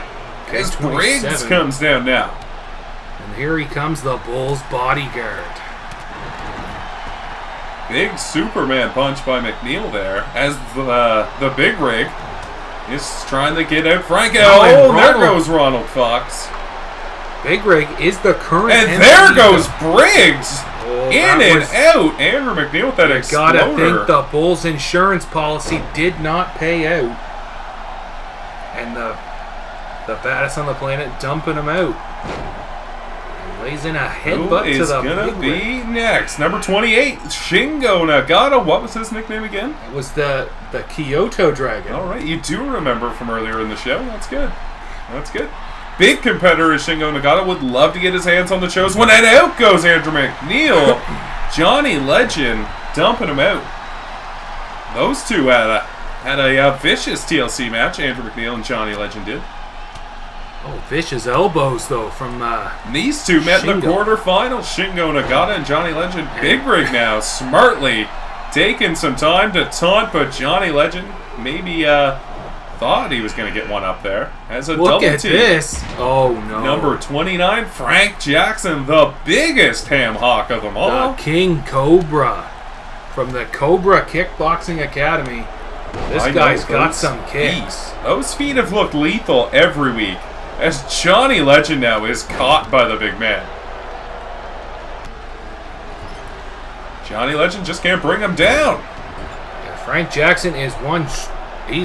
Okay,
as Briggs comes down now.
And here he comes, the Bull's bodyguard.
Big Superman punch by MacNeil there. As the Big Rig is trying to get out Franco. Oh, there goes Ronald Fox.
Big Rig is the current.
And there goes Briggs. In and out. Andrew MacNeil with that exploder.
Gotta think the Bulls' insurance policy did not pay out. And the baddest on the planet dumping him out. And lays in a headbutt to the
Big Rig. Who is going to be next? Number 28, Shingo Nagata. What was his nickname again?
It was the Kyoto Dragon.
All right, you do remember from earlier in the show. That's good. That's good. Big competitor is Shingo Nagata. Would love to get his hands on the shows. When and out goes Andrew MacNeil. Johnny Legend dumping him out. Those two had a vicious TLC match. Andrew MacNeil and Johnny Legend did.
Oh, vicious elbows though from
these two met in the quarterfinals. Shingo Nagata and Johnny Legend. Big Rig now smartly taking some time to taunt, but Johnny Legend maybe thought he was going to get one up there as a double team.
Look at this. Oh, no.
Number 29, Frank Jackson, the biggest ham hock of them all.
The King Cobra from the Cobra Kickboxing Academy. This guy's got some kicks.
Those feet have looked lethal every week, as Johnny Legend now is caught by the big man. Johnny Legend just can't bring him down.
Yeah, Frank Jackson is he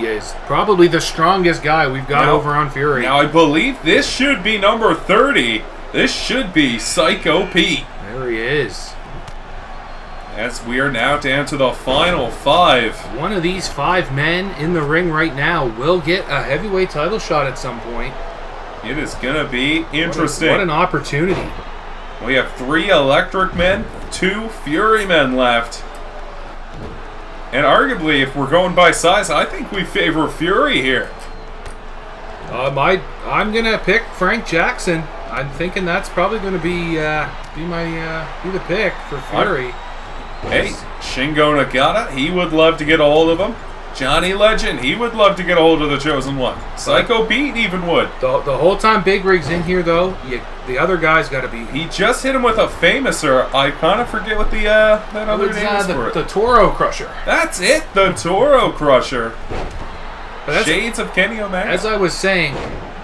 is probably the strongest guy we've got over on Fury.
Now I believe this should be number 30. This should be Psycho Pete.
There he is.
As we are now down to the final 5.
One of these 5 men in the ring right now will get a heavyweight title shot at some point.
It is going to be interesting.
What an opportunity.
We have 3 Electric men, 2 Fury men left. And arguably, if we're going by size, I think we favor Fury here.
I'm going to pick Frank Jackson. I'm thinking that's probably going to be the pick for Fury.
Hey, Shingo Nagata, he would love to get a hold of him. Johnny Legend, he would love to get a hold of the Chosen One. Psycho Pete even would.
The whole time Big Rig's in here, though, the other guy's got to be...
He just hit him with a famouser. I kind of forget what that other name is for it.
The Toro Crusher.
That's it, the Toro Crusher. Shades of Kenny Omega.
As I was saying,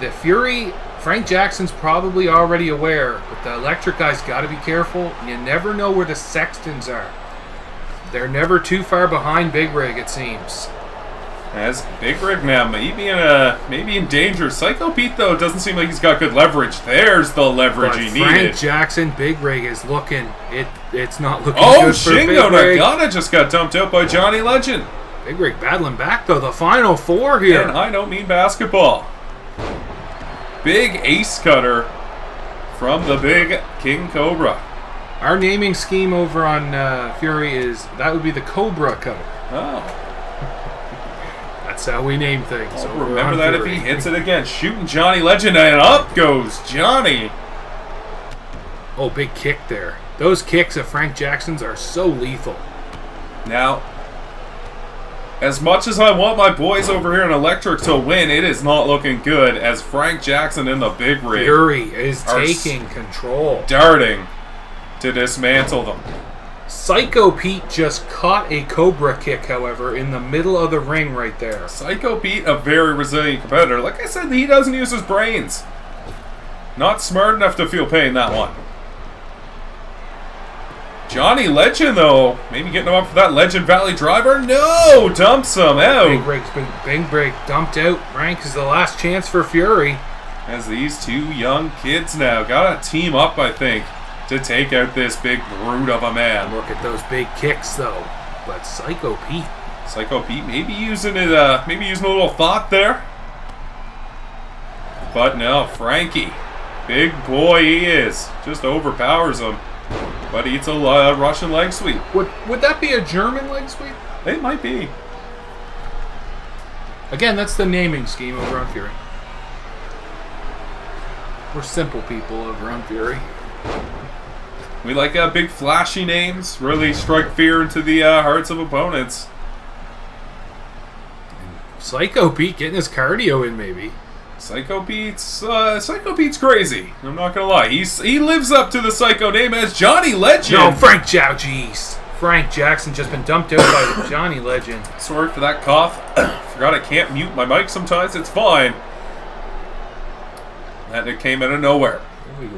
the Fury... Frank Jackson's probably already aware, but the Electric guy's got to be careful. You never know where the Sextons are. They're never too far behind Big Rig, it seems.
As Big Rig now maybe in danger. Psycho Pete, though, doesn't seem like he's got good leverage. There's the leverage he needed.
Frank Jackson, Big Rig is looking. It's not looking good for Big Rig.
Oh, Shingo Nagata just got dumped out by Johnny Legend.
Big Rig battling back, though. The final 4 here.
And I don't mean basketball. Big ace cutter from the big King Cobra.
Our naming scheme over on Fury that would be the Cobra cutter.
Oh.
That's how we name things.
I'll remember that Fury. If he hits it again. Shooting Johnny Legend, and up goes Johnny.
Oh, big kick there. Those kicks of Frank Jackson's are so lethal.
Now, as much as I want my boys over here in Electric to win, it is not looking good as Frank Jackson in the Big Rig
Fury is taking control.
Darting to dismantle them.
Psycho Pete just caught a Cobra kick, however, in the middle of the ring right there.
Psycho Pete, a very resilient competitor. Like I said, he doesn't use his brains. Not smart enough to feel pain, that one. Johnny Legend, though, maybe getting him up for that Legend Valley driver. No! Dumps him out.
Big Rig dumped out. Rank is the last chance for Fury.
As these 2 young kids now got to team up, I think, to take out this big brute of a man.
Look at those big kicks, though. But Psycho Pete
maybe using a little thought there. But no, Frankie, big boy he is, just overpowers him. But eats a Russian leg sweep.
Would that be a German leg sweep?
It might be.
Again, that's the naming scheme over on Fury. We're simple people over on Fury.
We like big flashy names. Really strike fear into the hearts of opponents.
Psycho Pete getting his cardio in, maybe.
Psycho Pete's crazy. I'm not gonna lie. He lives up to the Psycho name as Johnny Legend.
No, Frank Jackson just been dumped out by Johnny Legend.
Sorry for that cough. Forgot I can't mute my mic sometimes. It's fine. And it came out of nowhere.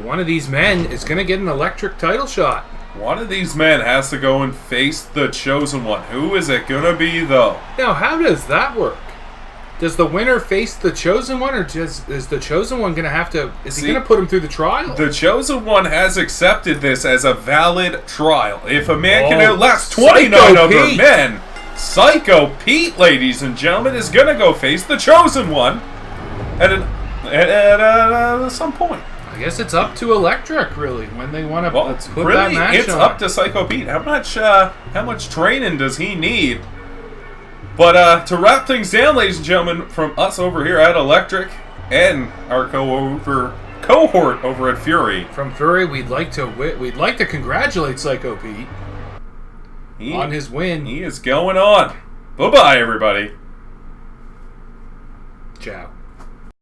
One of these men is gonna get an Electric title shot.
One of these men has to go and face the Chosen One. Who is it gonna be, though?
Now, how does that work? Does the winner face the Chosen One, or is the Chosen One going to have to... Is he going to put him through the trial?
The Chosen One has accepted this as a valid trial. If a man can outlast 29 other men, Psycho Pete, ladies and gentlemen, is going to go face the Chosen One at some point.
I guess it's up to Electric, really, when they want to put that match
it's
on.
Up to Psycho Pete. How much training does he need? But to wrap things down, ladies and gentlemen, from us over here at Electric and our cohort over at Fury.
From Fury, we'd like to congratulate Psycho Pete on his win.
He is going on. Bye-bye, everybody.
Ciao.